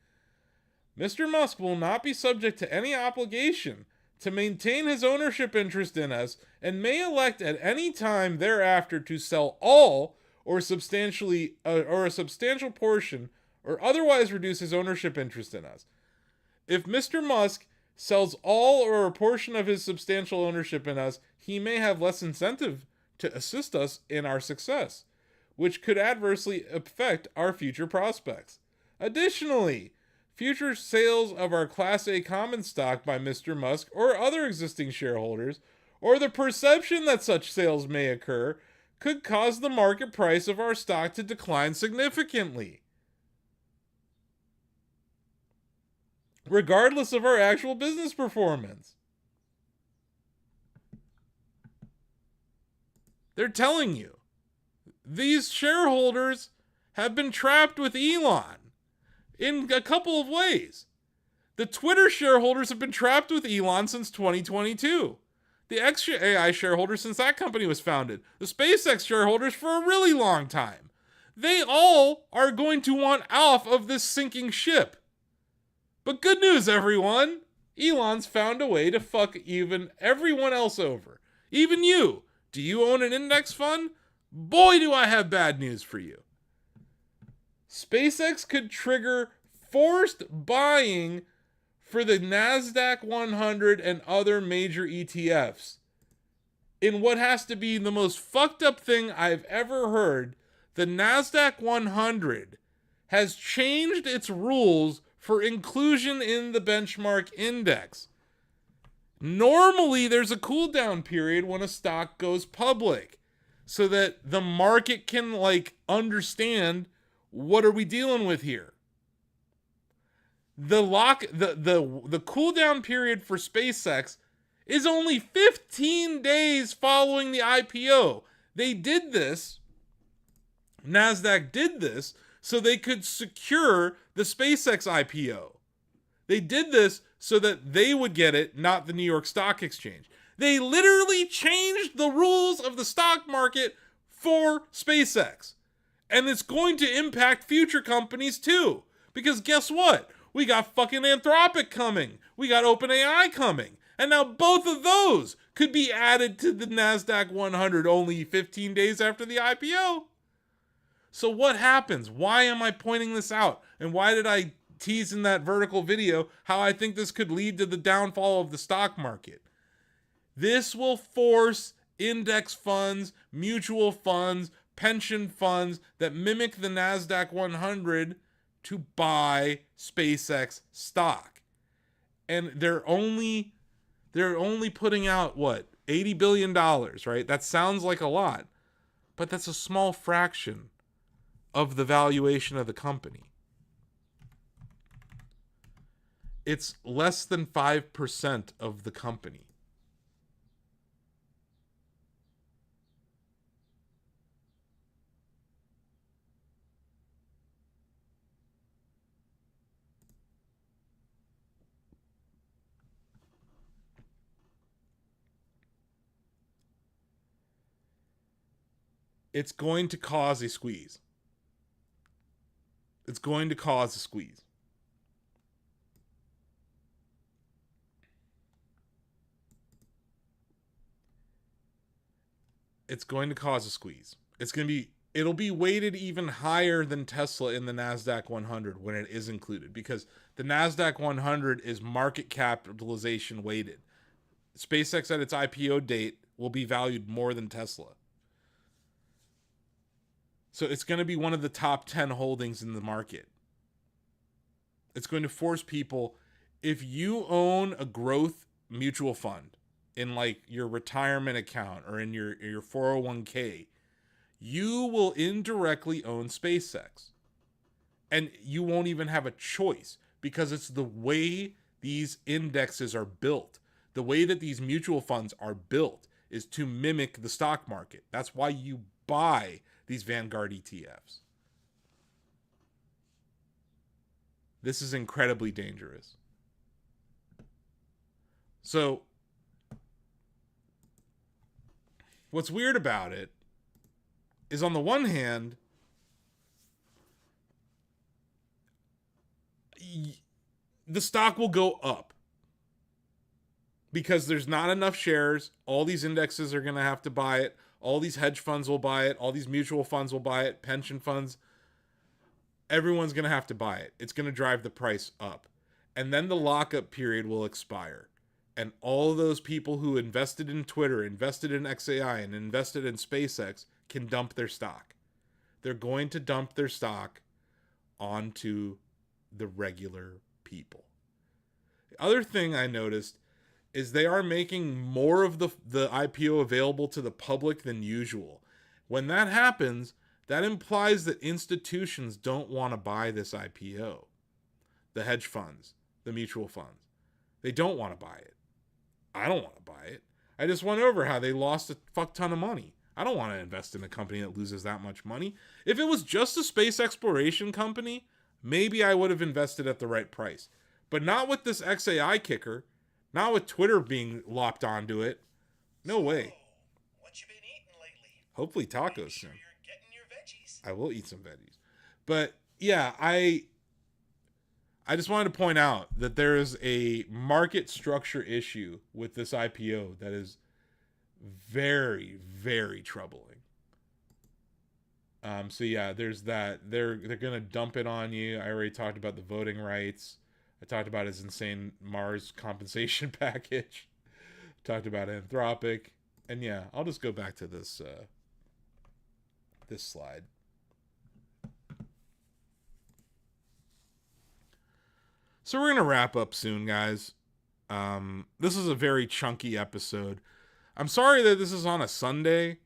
Mr. Musk will not be subject to any obligation to maintain his ownership interest in us and may elect at any time thereafter to sell all or a substantial portion or otherwise reduce his ownership interest in us. If Mr. Musk sells all or a portion of his substantial ownership in us, he may have less incentive to assist us in our success, which could adversely affect our future prospects. Additionally, future sales of our Class A common stock by Mr. Musk or other existing shareholders, or the perception that such sales may occur, could cause the market price of our stock to decline significantly, regardless of our actual business performance. They're telling you, these shareholders have been trapped with Elon in a couple of ways. The Twitter shareholders have been trapped with Elon since 2022. The XAI shareholders since that company was founded. The SpaceX shareholders for a really long time. They all are going to want off of this sinking ship. But good news, everyone. Elon's found a way to fuck even everyone else over. Even you. Do you own an index fund? Boy, do I have bad news for you. SpaceX could trigger forced buying for the NASDAQ 100 and other major ETFs in what has to be the most fucked up thing I've ever heard, the NASDAQ 100 has changed its rules for inclusion in the benchmark index. Normally, there's a cool down period when a stock goes public so that the market can understand what are we dealing with here. The cool down period for SpaceX is only 15 days following the IPO. They did this, NASDAQ did this, so they could secure the SpaceX IPO. They did this so that they would get it, not the New York Stock Exchange. They literally changed the rules of the stock market for SpaceX. And it's going to impact future companies too. Because guess what? We got fucking Anthropic coming. We got OpenAI coming. And now both of those could be added to the NASDAQ 100 only 15 days after the IPO. So what happens? Why am I pointing this out? And why did I tease in that vertical video how I think this could lead to the downfall of the stock market? This will force index funds, mutual funds, pension funds that mimic the NASDAQ 100 to buy SpaceX stock. And they're only putting out what? $80 billion, right? That sounds like a lot, but that's a small fraction of the valuation of the company. It's less than 5% of the company. It's going to cause a squeeze. It's going to cause a squeeze. It's going to cause a squeeze. It'll be weighted even higher than Tesla in the NASDAQ 100 when it is included, because the NASDAQ 100 is market capitalization weighted. SpaceX at its IPO date will be valued more than Tesla. So it's going to be one of the top 10 holdings in the market. It's going to force people, if you own a growth mutual fund in your retirement account or in your 401k, you will indirectly own SpaceX. And you won't even have a choice, because it's the way these indexes are built. The way that these mutual funds are built is to mimic the stock market. That's why you buy these Vanguard ETFs. This is incredibly dangerous. So, what's weird about it is, on the one hand, the stock will go up because there's not enough shares. All these indexes are going to have to buy it. All these hedge funds will buy it. All these mutual funds will buy it. Pension funds. Everyone's going to have to buy it. It's going to drive the price up. And then the lockup period will expire. And all of those people who invested in Twitter, invested in XAI, and invested in SpaceX can dump their stock. They're going to dump their stock onto the regular people. The other thing I noticed is they are making more of the IPO available to the public than usual. When that happens, that implies that institutions don't want to buy this IPO. The hedge funds, the mutual funds. They don't want to buy it. I don't want to buy it. I just went over how they lost a fuck ton of money. I don't want to invest in a company that loses that much money. If it was just a space exploration company, maybe I would have invested at the right price. But not with this XAI kicker. Not with Twitter being lopped onto it. No way. What you been eating lately? Hopefully tacos Make sure soon. you're getting your veggies. I will eat some veggies. But yeah, I just wanted to point out that there is a market structure issue with this IPO that is very, very troubling. So yeah, there's that. They're gonna dump it on you. I already talked about the voting rights. I talked about his insane Mars compensation package. Talked about Anthropic. And yeah, I'll just go back to this this slide. So we're gonna wrap up soon, guys. This is a very chunky episode. I'm sorry that this is on a Sunday.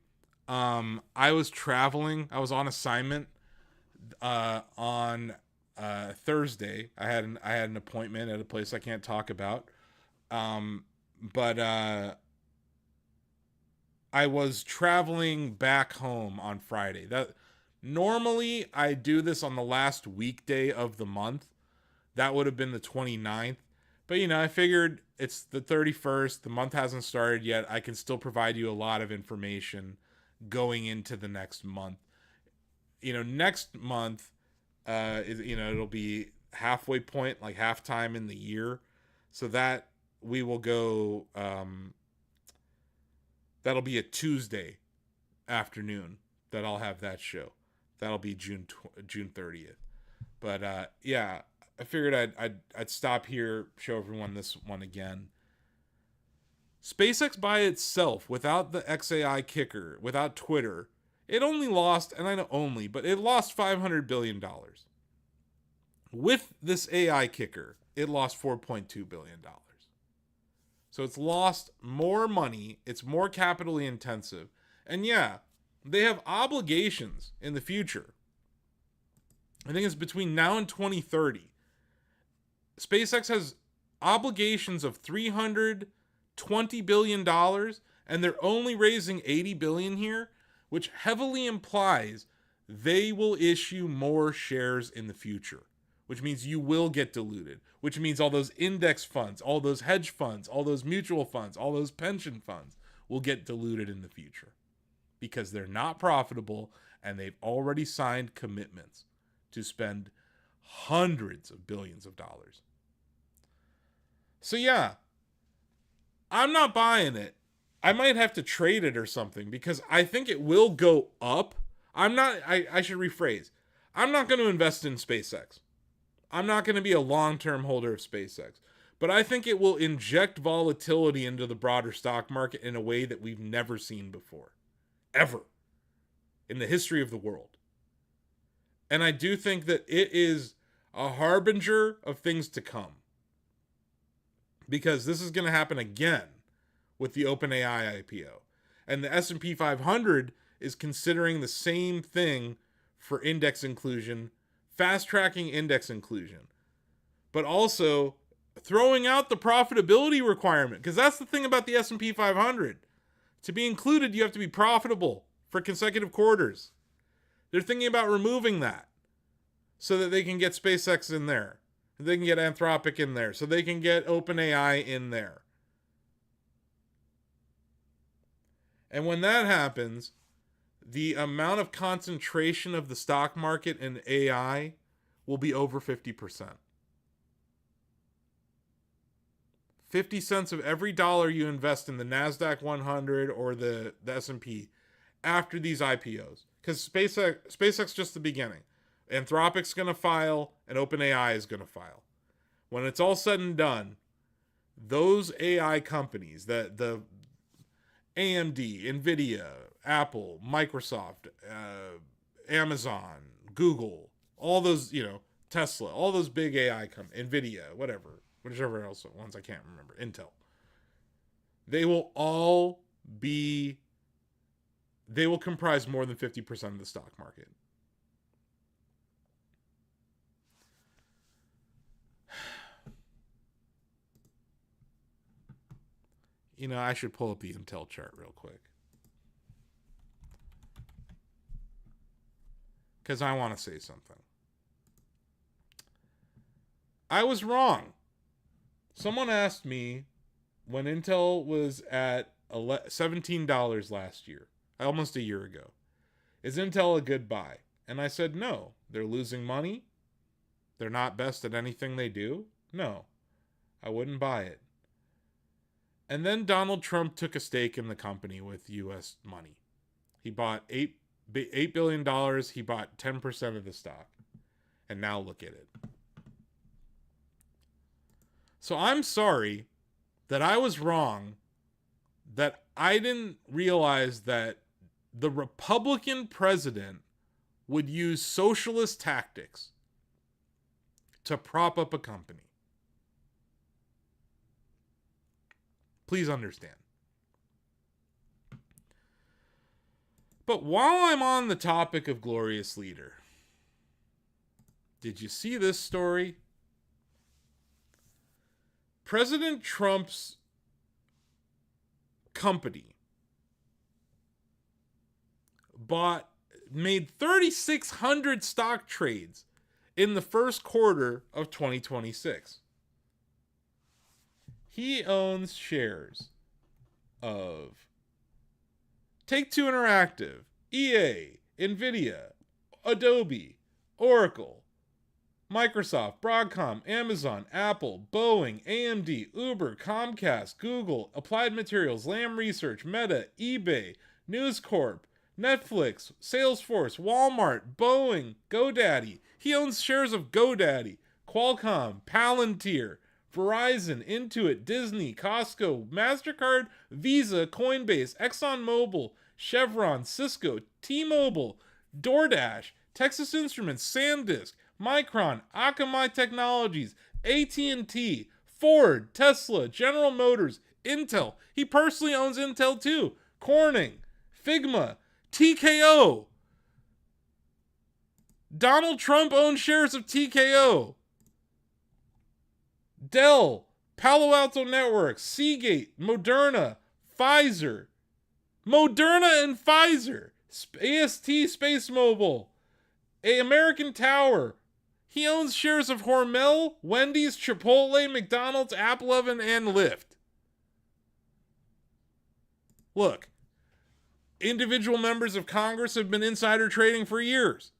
I was traveling. I was on assignment on Thursday. I had an appointment at a place I can't talk about. But I was traveling back home on Friday. That normally I do this on the last weekday of the month. That would have been the 29th. But I figured it's the 31st. The month hasn't started yet. I can still provide you a lot of information going into the next month. Next month it'll be halfway point, like halftime in the year. So that we will go that'll be a Tuesday afternoon that I'll have that show. That'll be June 30th. But yeah, I figured I'd stop here, show everyone this one again. SpaceX by itself, without the XAI kicker, without Twitter, it only lost, and I know only, but it lost $500 billion. With this AI kicker, it lost $4.2 billion. So it's lost more money, it's more capitally intensive, and yeah, they have obligations in the future. I think it's between now and 2030. SpaceX has obligations of $320 billion, and they're only raising $80 billion here, which heavily implies they will issue more shares in the future, which means you will get diluted, which means all those index funds, all those hedge funds, all those mutual funds, all those pension funds will get diluted in the future because they're not profitable and they've already signed commitments to spend hundreds of billions of dollars. So yeah, I'm not buying it. I might have to trade it or something because I think it will go up. I should rephrase. I'm not going to invest in SpaceX. I'm not going to be a long-term holder of SpaceX. But I think it will inject volatility into the broader stock market in a way that we've never seen before. Ever. In the history of the world. And I do think that it is a harbinger of things to come. Because this is going to happen again with the OpenAI IPO. And the S&P 500 is considering the same thing for index inclusion, fast-tracking index inclusion, but also throwing out the profitability requirement. Because that's the thing about the S&P 500. To be included, you have to be profitable for consecutive quarters. They're thinking about removing that so that they can get SpaceX in there. They can get Anthropic in there. So they can get OpenAI in there. And when that happens, the amount of concentration of the stock market in AI will be over 50%. 50 cents of every dollar you invest in the NASDAQ 100 or the S&P after these IPOs. Because SpaceX just the beginning. Anthropic's going to file and OpenAI is going to file. When it's all said and done, those AI companies, the AMD, NVIDIA, Apple, Microsoft, Amazon, Google, all those, Tesla, all those big AI companies, NVIDIA, whichever else ones I can't remember, Intel. They will comprise more than 50% of the stock market. I should pull up the Intel chart real quick. Because I want to say something. I was wrong. Someone asked me when Intel was at $17 last year, almost a year ago, is Intel a good buy? And I said no. They're losing money. They're not best at anything they do. No, I wouldn't buy it. And then Donald Trump took a stake in the company with U.S. money. He bought $8 billion. He bought 10% of the stock. And now look at it. So I'm sorry that I was wrong that I didn't realize that the Republican president would use socialist tactics to prop up a company. Please understand. But while I'm on the topic of Glorious Leader, did you see this story? President Trump's company made 3,600 stock trades in the first quarter of 2026. He owns shares of Take-Two Interactive, EA, Nvidia, Adobe, Oracle, Microsoft, Broadcom, Amazon, Apple, Boeing, AMD, Uber, Comcast, Google, Applied Materials, Lam Research, Meta, eBay, News Corp, Netflix, Salesforce, Walmart, Boeing, GoDaddy. He owns shares of GoDaddy, Qualcomm, Palantir, Verizon, Intuit, Disney, Costco, MasterCard, Visa, Coinbase, ExxonMobil, Chevron, Cisco, T-Mobile, DoorDash, Texas Instruments, SanDisk, Micron, Akamai Technologies, AT&T, Ford, Tesla, General Motors, Intel. He personally owns Intel too. Corning, Figma, TKO. Donald Trump owns shares of TKO. Dell, Palo Alto Networks, Seagate, Moderna, Pfizer. Moderna and Pfizer. AST Space Mobile. American Tower. He owns shares of Hormel, Wendy's, Chipotle, McDonald's, AppLovin, and Lyft. Look, individual members of Congress have been insider trading for years.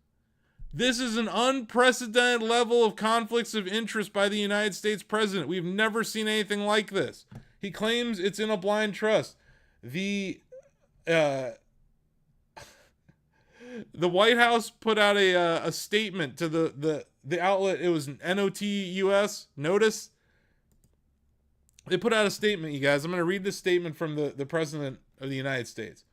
This is an unprecedented level of conflicts of interest by the United States president. We've never seen anything like this. He claims it's in a blind trust. The White House put out a statement to the outlet. It was NOTUS, Notice. They put out a statement, you guys. I'm going to read this statement from the president of the United States.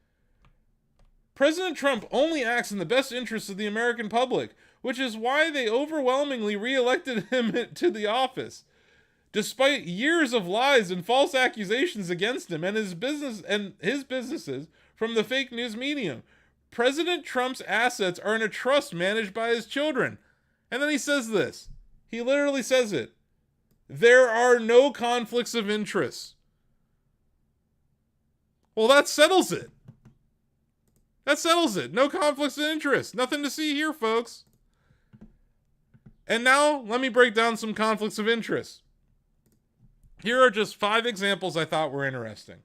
President Trump only acts in the best interests of the American public, which is why they overwhelmingly re-elected him to the office. Despite years of lies and false accusations against him and his businesses from the fake news medium, President Trump's assets are in a trust managed by his children. And then he says this. He literally says it. There are no conflicts of interest. Well, that settles it. That settles it. No conflicts of interest. Nothing to see here, folks. And now, let me break down some conflicts of interest. Here are just 5 examples I thought were interesting.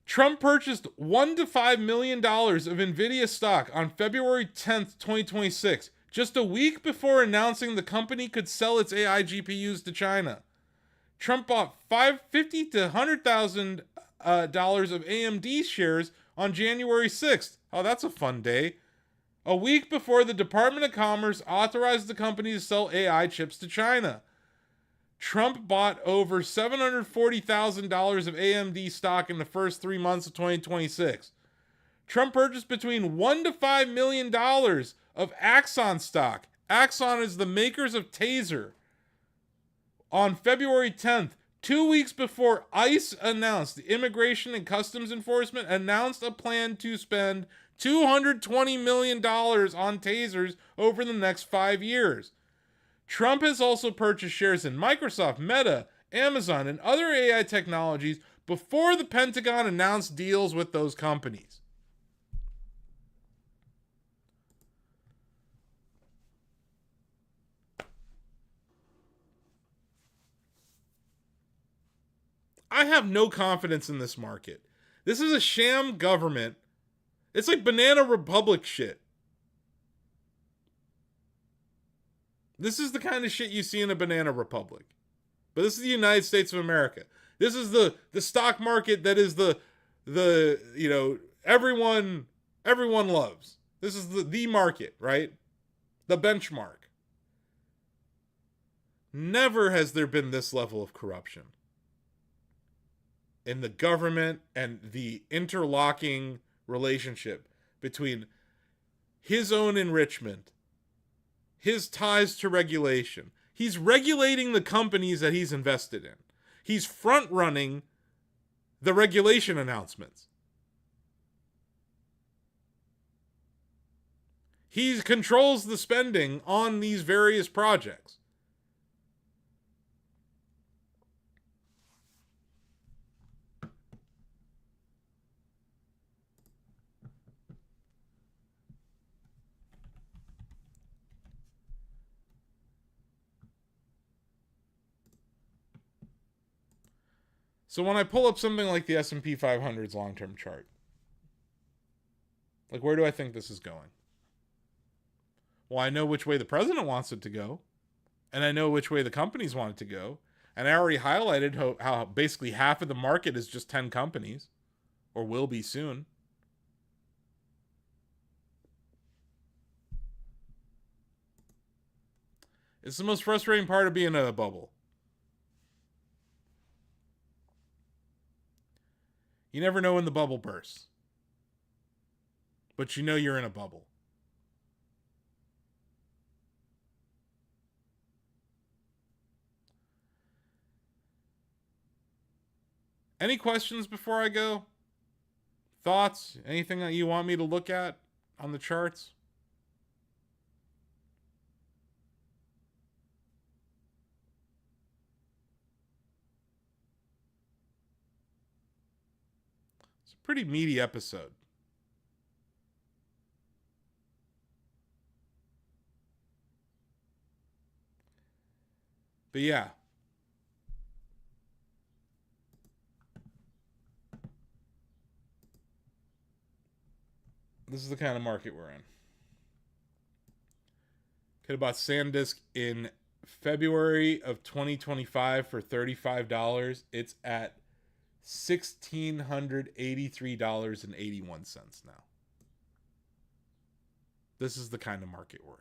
Trump purchased $1 to $5 million of Nvidia stock on February 10th, 2026, just a week before announcing the company could sell its AI GPUs to China. Trump bought $50,000 to $100,000 of AMD shares on January 6th. Oh, that's a fun day. A week before the Department of Commerce authorized the company to sell AI chips to China. Trump bought over $740,000 of AMD stock in the first 3 months of 2026. Trump purchased between $1 to $5 million of Axon stock. Axon is the makers of Taser. On February 10th, 2 weeks before ICE announced, the Immigration and Customs Enforcement announced a plan to spend $220 million on tasers over the next 5 years. Trump has also purchased shares in Microsoft, Meta, Amazon, and other AI technologies before the Pentagon announced deals with those companies. I have no confidence in this market. This is a sham government. It's like Banana Republic shit. This is the kind of shit you see in a Banana Republic. But this is the United States of America. This is the stock market that is the everyone loves. This is the market, right? The benchmark. Never has there been this level of corruption. in the government and the interlocking relationship between his own enrichment, his ties to regulation. He's regulating the companies that he's invested in. He's front running the regulation announcements. He controls the spending on these various projects. So when I pull up something like the S&P 500's long-term chart, like, where do I think this is going? Well, I know which way the president wants it to go, and I know which way the companies want it to go, and I already highlighted how basically half of the market is just 10 companies, or will be soon. It's the most frustrating part of being in a bubble. You never know when the bubble bursts, but you know you're in a bubble. Any questions before I go? Thoughts? Anything that you want me to look at on the charts? It's a pretty meaty episode. But yeah. This is the kind of market we're in. Could have bought SanDisk in February of 2025 for $35. It's at $1,683.81 now. This is the kind of market we're in.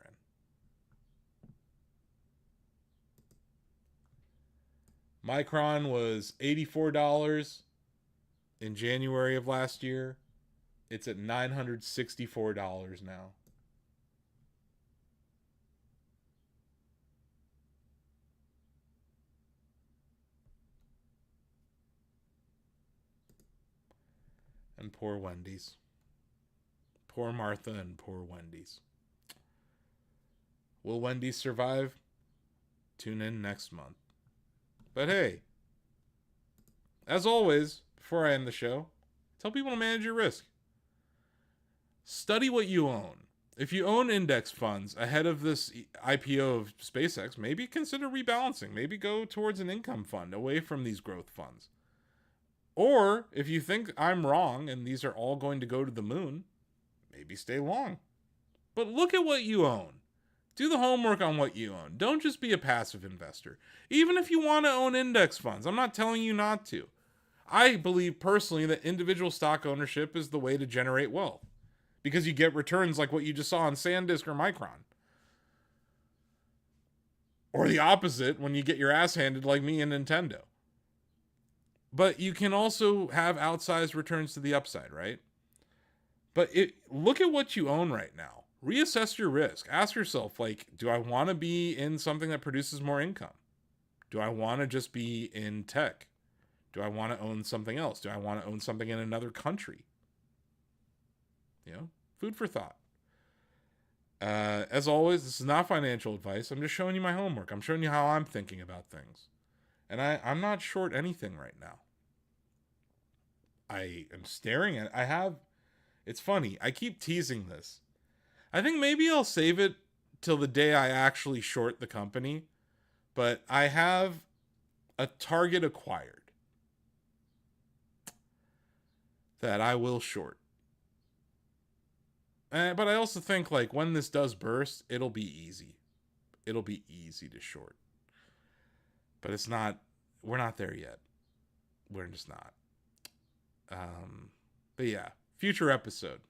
Micron was $84 in January of last year. It's at $964 now. And poor Wendy's. Poor Martha and poor Wendy's. Will Wendy's survive? Tune in next month. But hey, as always, before I end the show, tell people to manage your risk. Study what you own. If you own index funds ahead of this IPO of SpaceX, maybe consider rebalancing. Maybe go towards an income fund away from these growth funds. Or if you think I'm wrong and these are all going to go to the moon, maybe stay long. But look at what you own. Do the homework on what you own. Don't just be a passive investor. Even if you want to own index funds, I'm not telling you not to. I believe personally that individual stock ownership is the way to generate wealth, because you get returns like what you just saw on SanDisk or Micron. Or the opposite when you get your ass handed like me in Nintendo. But you can also have outsized returns to the upside, right? But look at what you own right now. Reassess your risk. Ask yourself, like, do I want to be in something that produces more income? Do I want to just be in tech? Do I want to own something else? Do I want to own something in another country? You know, food for thought. As always, this is not financial advice. I'm just showing you my homework. I'm showing you how I'm thinking about things. And I'm not short anything right now. I am staring at it. It's funny. I keep teasing this. I think maybe I'll save it till the day I actually short the company. But I have a target acquired that I will short. But I also think, like, when this does burst, it'll be easy. It'll be easy to short. But it's not, we're not there yet. We're just not. But yeah, future episode.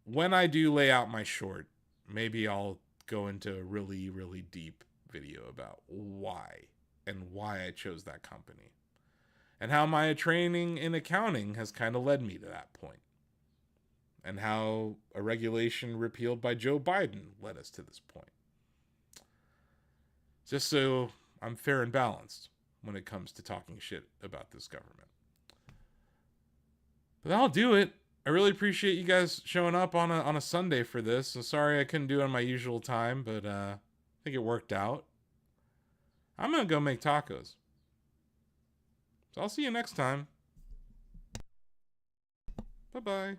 When I do lay out my short, maybe I'll go into a really, really deep video about why I chose that company. and how my training in accounting has kind of led me to that point, and how a regulation repealed by Joe Biden led us to this point. Just so I'm fair and balanced when it comes to talking shit about this government. But that'll do it. I really appreciate you guys showing up on a Sunday for this. So sorry I couldn't do it on my usual time, but I think it worked out. I'm going to go make tacos. So I'll see you next time. Bye-bye.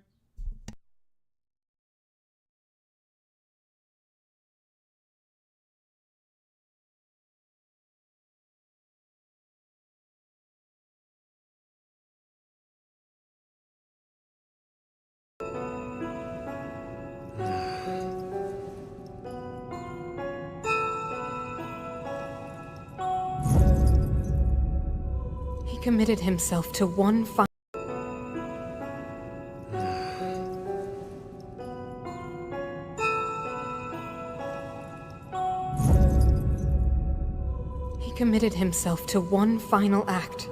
He committed himself to one final. He committed himself to one final act.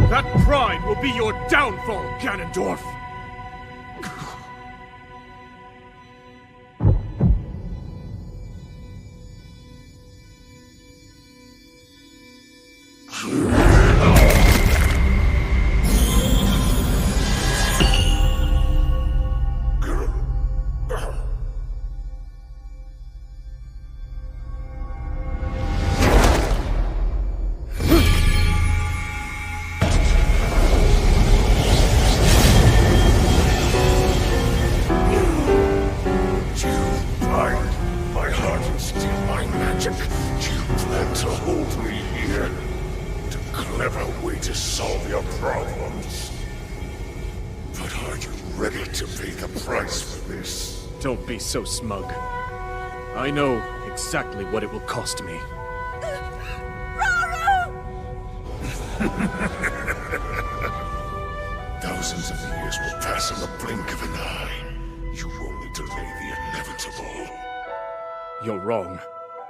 That pride will be your downfall, Ganondorf! Don't be so smug. I know exactly what it will cost me. Thousands of years will pass in the blink of an eye. You only delay the inevitable. You're wrong.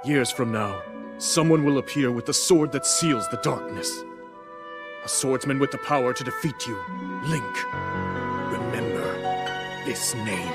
Years from now, someone will appear with the sword that seals the darkness. A swordsman with the power to defeat you, Link. Remember this name.